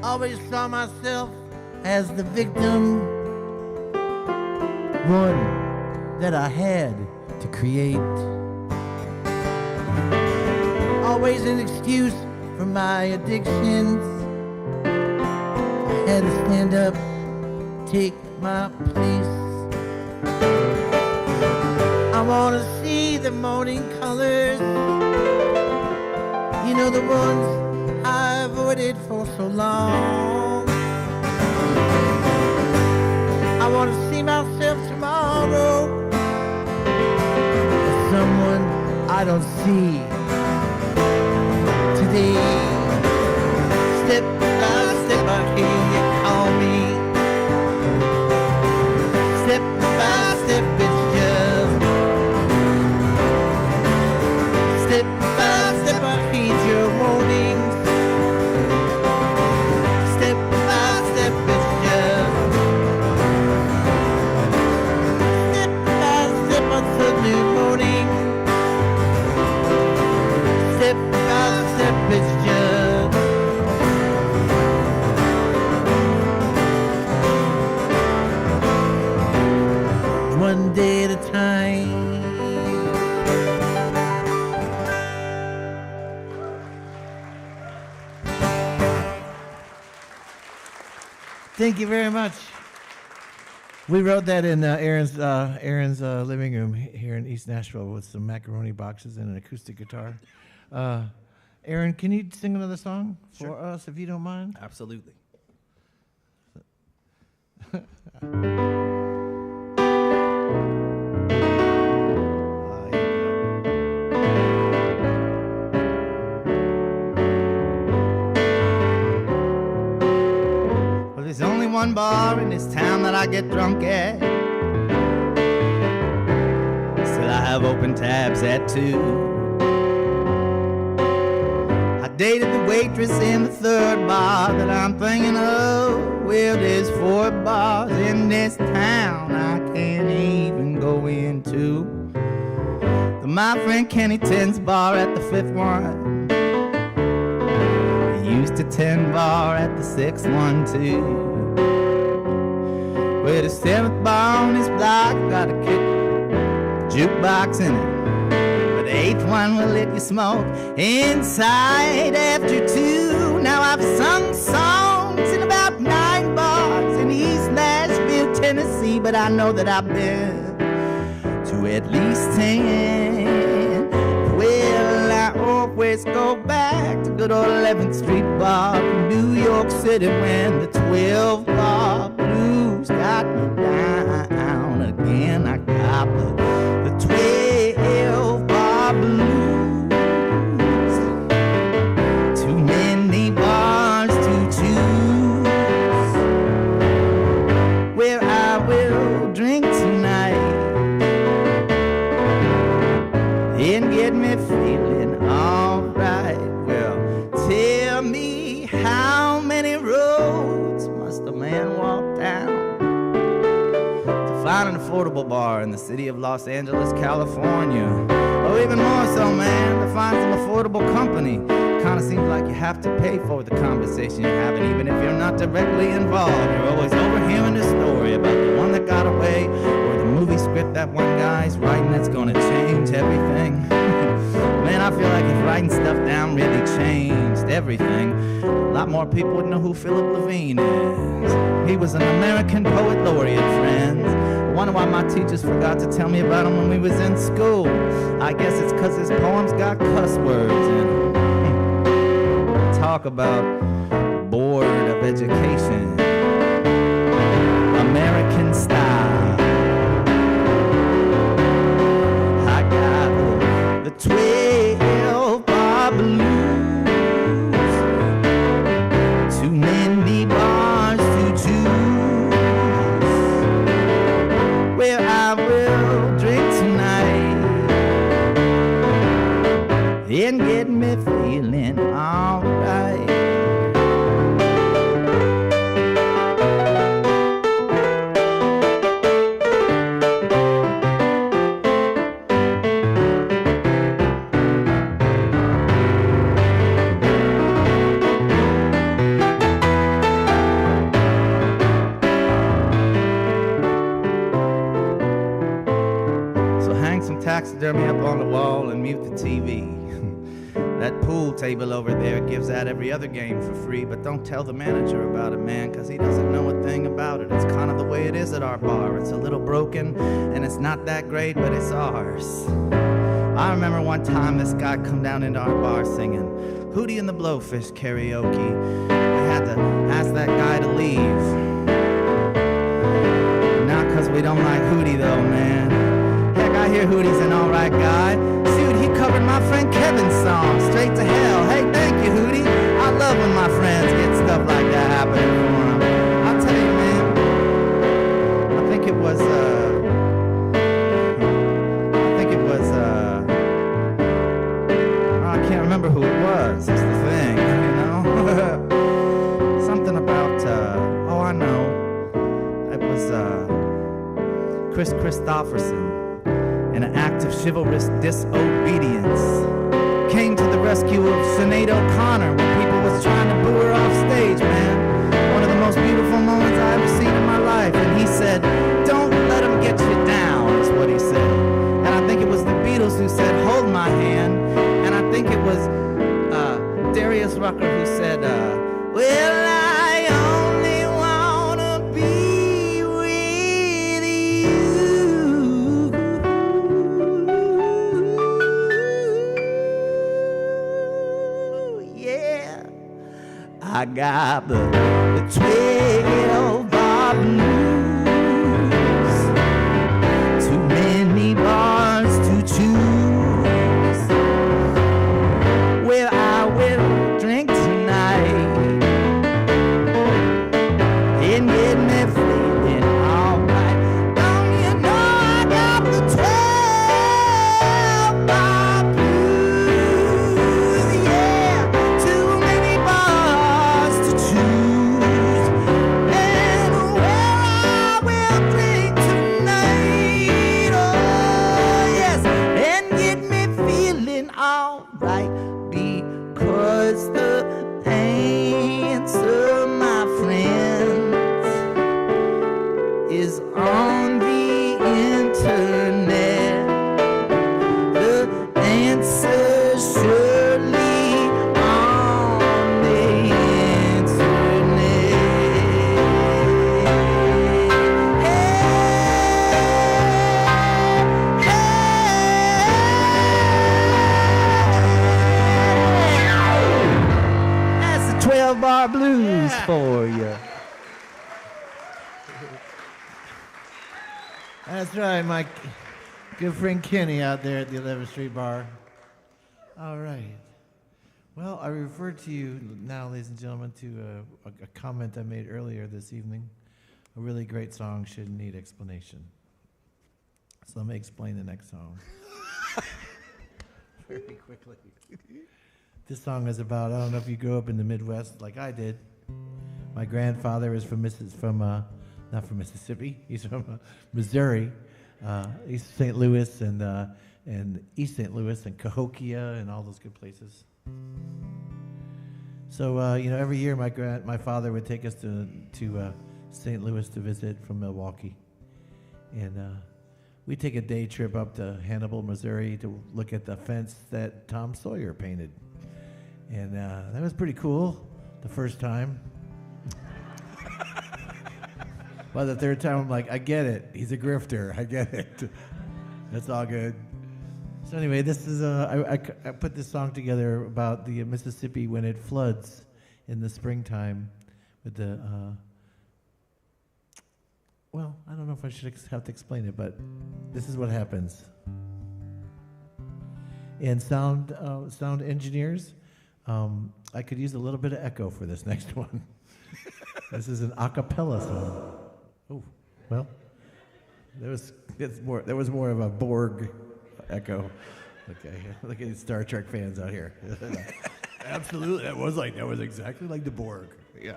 D: Always saw myself as the victim, one
L: that I had to create. Always an excuse for my addictions. I had to stand up, take my place. I wanna see the morning colors, you know, the ones I avoided for so long. I wanna see myself tomorrow as someone I don't see today. Step by step I hear you call me. Step by step it's just. Step by step I heed your warnings. Step by step it's just. Step by step on Sunday morning. Step by step it's just. One day at a time. Thank you very much. We wrote that in Aaron's living room here in East Nashville with some macaroni boxes and an acoustic guitar. Aaron, can you sing another song for us, if you don't mind?
I: Absolutely.
L: Well, there's only one bar in this town that I get drunk at. Still, I have open tabs at 2. I dated the waitress in the third bar that I'm thinking of. Well, there's 4 bars in this town I can't even go into. My friend Kinney tends bar at the 5th one. He used to tend bar at the 6th one too. Well, the 7th bar on his block got a jukebox in it. But the 8th one will let you smoke inside after 2. Now I've sung songs in about 9 bars in East Nashville, Tennessee, but I know that I've been to at least 10. Well, I always go back to good old 11th Street Bar in New York City when the 12 bar blues got me down again. I got the 12 bar blues. Too many bars to choose where I will drink tonight and get me feeling alright. Well, tell me, how many roads must a man walk down to find an affordable bar in the city of Los Angeles, California? Or even more so, man, to find some affordable company. Kinda seems like you have to pay for the conversation you're having, even if you're not directly involved. You're always overhearing a story about the one that got away, or the movie script that one guy's writing that's gonna change everything. Man, I feel like if writing stuff down really changed everything, a lot more people would know who Philip Levine is. He was an American poet laureate, friends. I wonder why my teachers forgot to tell me about him when we was in school. I guess it's 'cause his poems got cuss words in them. Talk about Board of Education, American style. I got the 12 bar blues. Too many bars to choose where I will drink tonight and get me feeling alright. taxidermy up on the wall and mute the TV. That pool table over there gives out every other game for free, but don't tell the manager about it, man, because he doesn't know a thing about it. It's kind of the way it is at our bar. It's a little broken, and it's not that great, but it's ours. I remember one time this guy come down into our bar singing Hootie and the Blowfish karaoke. We had to ask that guy to leave. Not because we don't like Hootie, though, man. Heck, I hear Hootie's an alright guy. Dude, he covered my friend Kevin's song, Straight to Hell. Hey, thank you, Hootie. I love when my friends get stuff like that happening for them. I'll tell you, man, I think it was, I can't remember who it was. It's the thing, you know? Something about, oh, I know. It was, Chris Christopherson. In an act of chivalrous disobedience, came to the rescue of Sinead O'Connor when people was trying to boo her off stage, man. One of the most beautiful moments I ever seen in my life. And he said, "Don't let them get you down," is what he said. And I think it was the Beatles who said, "Hold my hand." And I think it was Darius Rucker who said, "Well, I only wanna be with you." Yeah, I got the 12 bar blues. Too many bars to choose. Well, I will drink tonight and get me feeling alright. Don't you know I got the 12 bar blues? Yeah, too many bars to choose. And well, I will drink tonight, oh yes, and get me feeling alright. Because the answer, my friends, is on the internet. The answer surely on the internet. That's the 12 bar blues for you.
D: That's right, my good friend Kinney out there at the 11th Street Bar. All right. Well, I refer to you now, ladies and gentlemen, to a comment I made earlier this evening. A really great song shouldn't need explanation. So let me explain the next song. Very quickly. This song is about, I don't know if you grew up in the Midwest like I did. My grandfather is from not from Mississippi. He's from Missouri, East St. Louis and East St. Louis and Cahokia and all those good places. So every year my father would take us to St. Louis to visit from Milwaukee, and we'd take a day trip up to Hannibal, Missouri to look at the fence that Tom Sawyer painted, and that was pretty cool the first time. By the third time, I'm like, I get it. He's a grifter. I get it. That's all good. So anyway, this is I put this song together about the Mississippi when it floods in the springtime with the. Well, I don't know if I should have to explain it, but this is what happens. And sound engineers, I could use a little bit of echo for this next one. This is an a cappella song. Oh, well, there was more of a Borg echo. Okay, look at these Star Trek fans out here. Absolutely, that was exactly like the Borg. Yeah,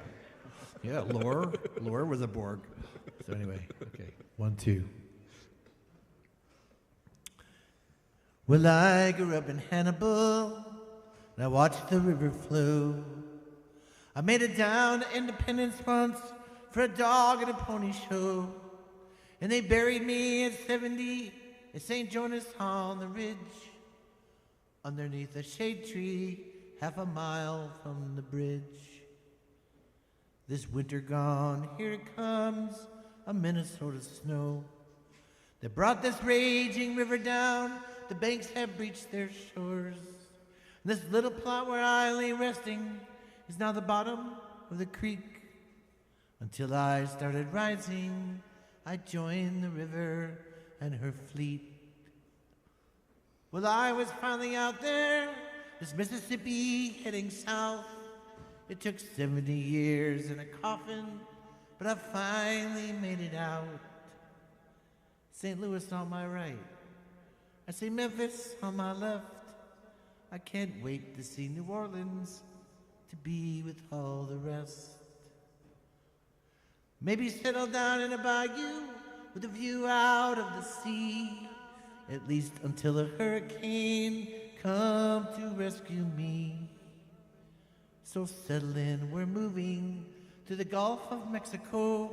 D: Lore was a Borg. So anyway, okay, 1, 2. Well, I grew up in Hannibal, and I watched the river flow. I made it down to Independence once for a dog and a pony show. And they buried me at 70 is St. Jonas on the ridge, underneath a shade tree, half a mile from the bridge. This winter gone, here it comes, a Minnesota snow that brought this raging river down. The banks have breached their shores. And this little plot where I lay resting is now the bottom of the creek. Until I started rising, I joined the river and her fleet. Well, I was finally out there, this Mississippi heading south. It took 70 years in a coffin, but I finally made it out. St. Louis on my right, I see Memphis on my left. I can't wait to see New Orleans, to be with all the rest. Maybe settle down in a bayou with a view out of the sea, at least until a hurricane come to rescue me. So settle in, we're moving to the Gulf of Mexico.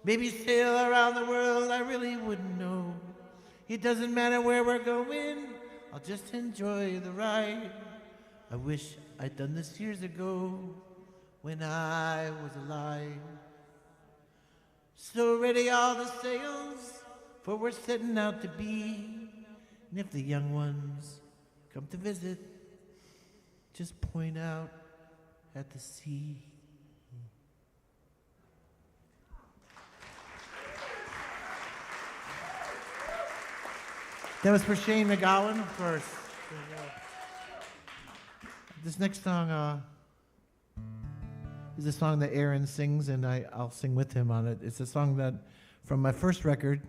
D: Maybe sail around the world, I really wouldn't know. It doesn't matter where we're going, I'll just enjoy the ride. I wish I'd done this years ago when I was alive. So ready all the sails, for we're setting out to be. And if the young ones come to visit, just point out at the sea. That was for Shane McGowan, of course. This next song is a song that Aaron sings, and I'll sing with him on it. It's a song that from my first record.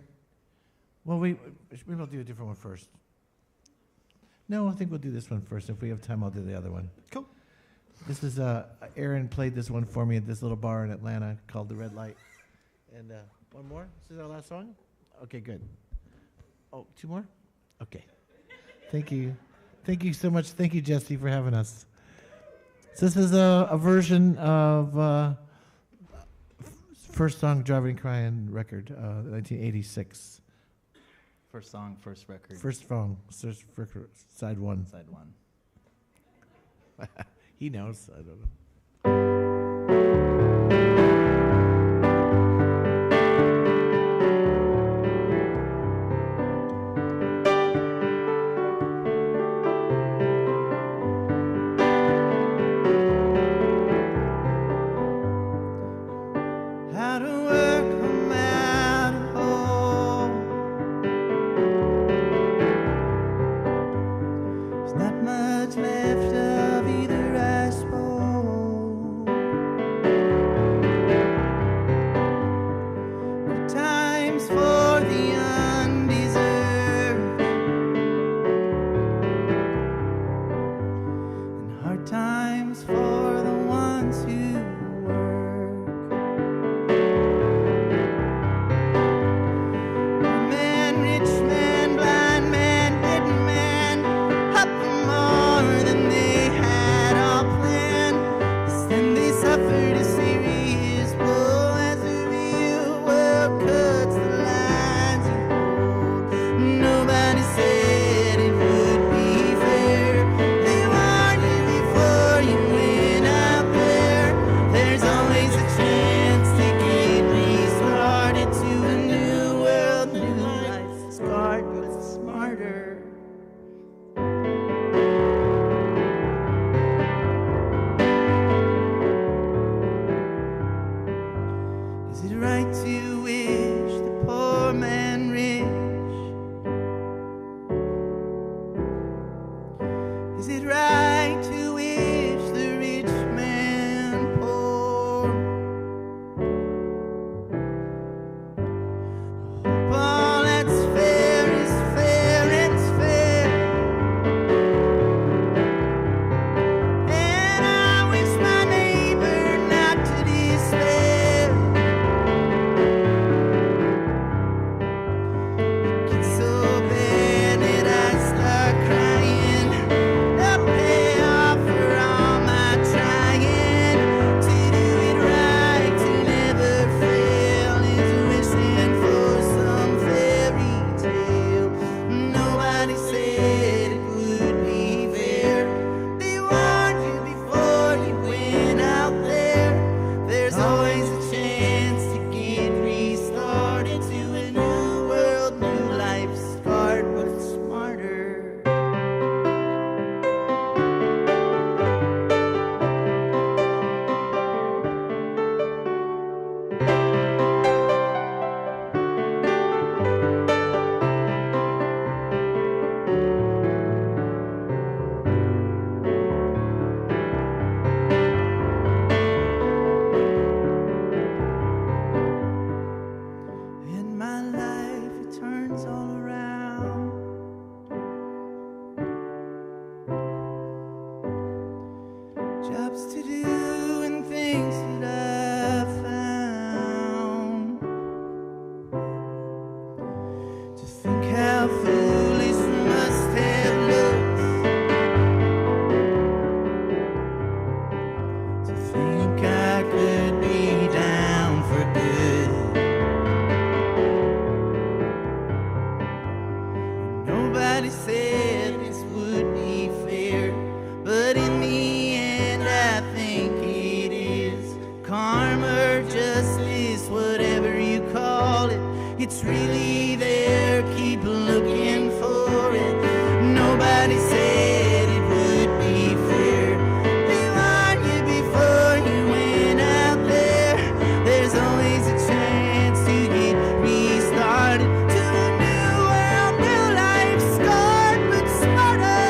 D: Well, maybe I'll do a different one first. No, I think we'll do this one first. If we have time, I'll do the other one.
I: Cool.
D: This is Aaron played this one for me at this little bar in Atlanta called The Red Light. And one more. This is our last song. Okay, good. Oh, two more. Okay. Thank you. Thank you so much. Thank you, Jesse, for having us. So this is a version of first song Drivin Cryi record, 1986.
I: First song, first record.
D: First song, side one.
I: Side one.
D: He knows. I don't know.
L: it's really there. Keep looking for it. Nobody said it would be fair. Who are you before you went out there? There's always a chance to get restarted. To a new world, new life, scarred but smarter.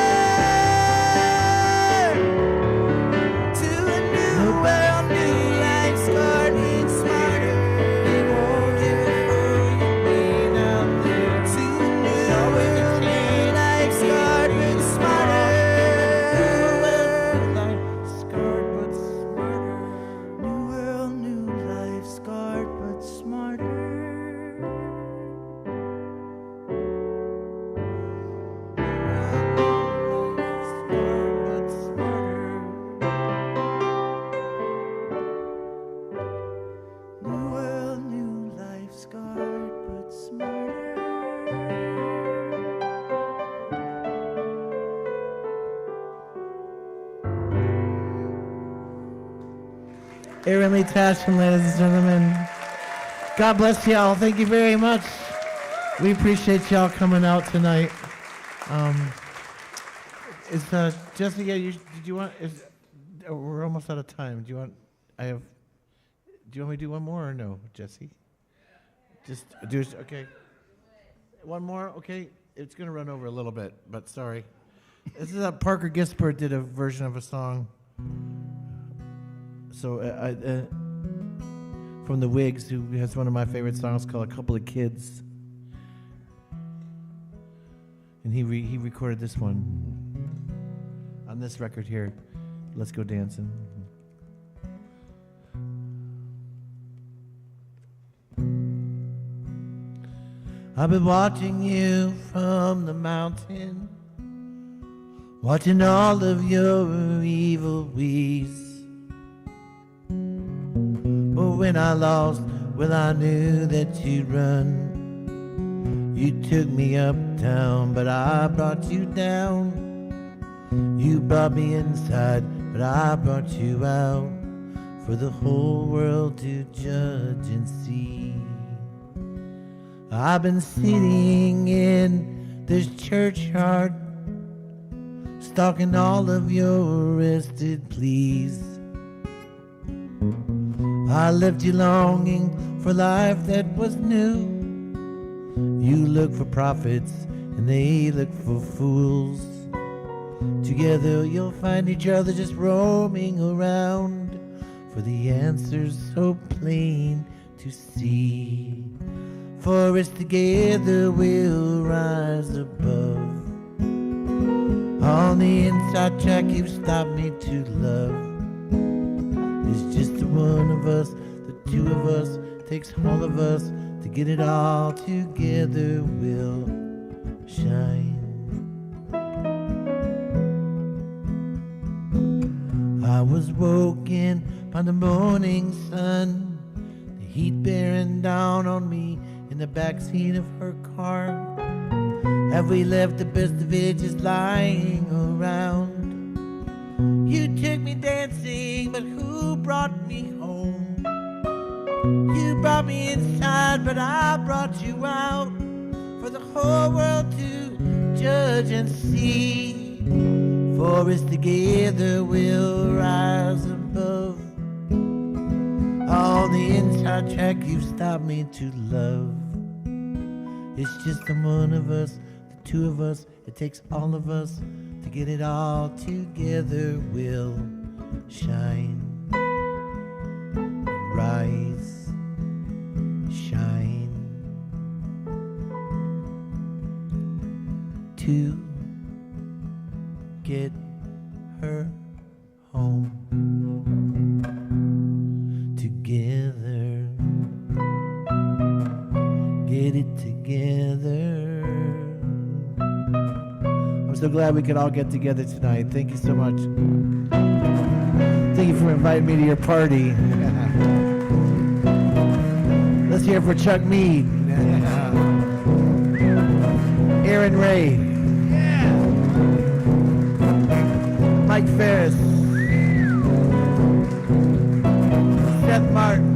L: To a new world, new life, scarred but smarter. They warned you before you went out there. To a new world, new life, scarred but smarter. New world, new life, scarred but smarter. New world, new life, scarred but smarter.
D: Aaron Lee Tashman, ladies and gentlemen. God bless y'all. Thank you very much. We appreciate y'all coming out tonight. Is Jessica? Did you want? We're almost out of time. Do you want? Do you want me to do one more or no, Jesse? Just do it. Okay. One more. Okay. It's gonna run over a little bit, but sorry. This is Parker Ginsburg did a version of a song. So from the Wigs, who has one of my favorite songs called "A Couple of Kids," and he recorded this one on this record here. Let's Go Dancing. I've been watching you from the mountain, watching all of your evil ways. But when I lost, well, I knew that you'd run. You took me uptown, but I brought you down. You brought me inside, but I brought you out for the whole world to judge and see. I've been sitting in this churchyard, stalking all of your arrested pleas. I left you longing for life that was new. You look for prophets and they look for fools. Together you'll find each other just roaming around, for the answer's so plain to see. For us together we'll rise above. On the inside track you've stopped me to love. It's just the one of us, the two of us, takes all of us to get it all together. We'll shine. I was woken by the morning sun, the heat bearing down on me in the backseat of her car. Have we left the best of it just lying around? You took me dancing, but who brought me home? You brought me inside, but I brought you out for the whole world to judge and see. For us together we'll rise above. On the inside track you've stopped me to love. It's just the one of us, the two of us, it takes all of us to get it all together. We'll shine, rise, shine. To get her home together. Get it together. I'm so glad we could all get together tonight. Thank you so much. Thank you for inviting me to your party. Let's hear it for Chuck Mead. Aaron Ray. Mike Ferris. Seth Martin.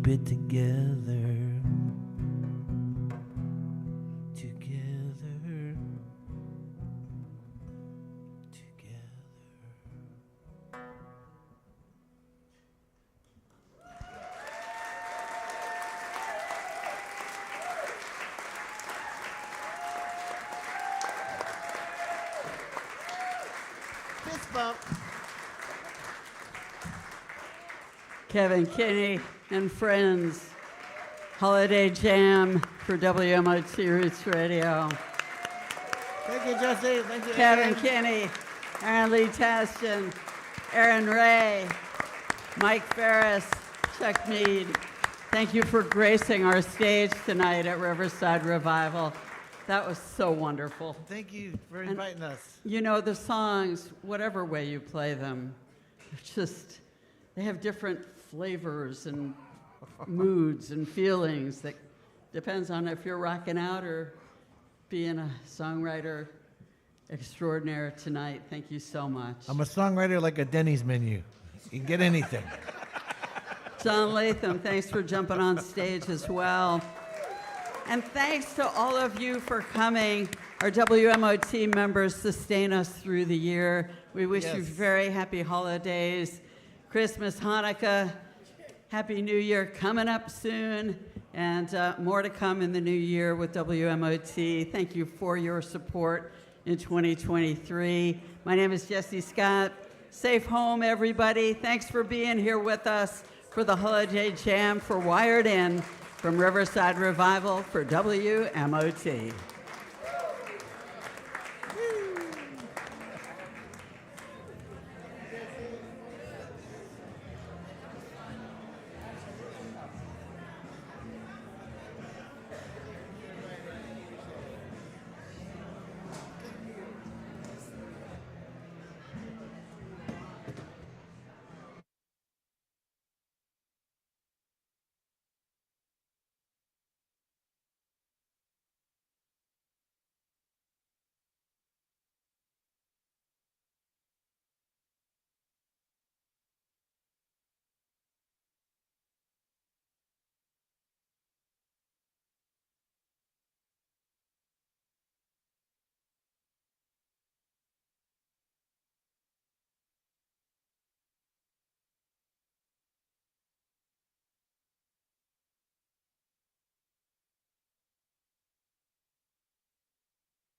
L: keep it together. Together. Together.
D: Fist bump.
A: Kevin Kinney and friends, Holiday Jam for WMOT Roots Radio.
D: Thank you, Jesse. Thank you,
A: Kevin
D: Aaron.
A: Kinney, Aaron Lee Taston, Aaron Ray, Mike Ferris, Chuck Mead. Thank you for gracing our stage tonight at Riverside Revival. That was so wonderful.
D: Thank you for
A: And
D: inviting us.
A: You know, the songs, whatever way you play them, they have different flavors and moods and feelings that depends on if you're rocking out or being a songwriter extraordinaire tonight. Thank you so much.
D: I'm a songwriter like a Denny's menu. You can get anything.
A: John Latham, thanks for jumping on stage as well. And thanks to all of you for coming. Our WMOT members sustain us through the year. We wish you very happy holidays, Christmas, Hanukkah, Happy New Year coming up soon, and more to come in the new year with WMOT. Thank you for your support in 2023. My name is Jessie Scott. Safe home, everybody. Thanks for being here with us for the Holiday Jam for Wired In from Riverside Revival for WMOT.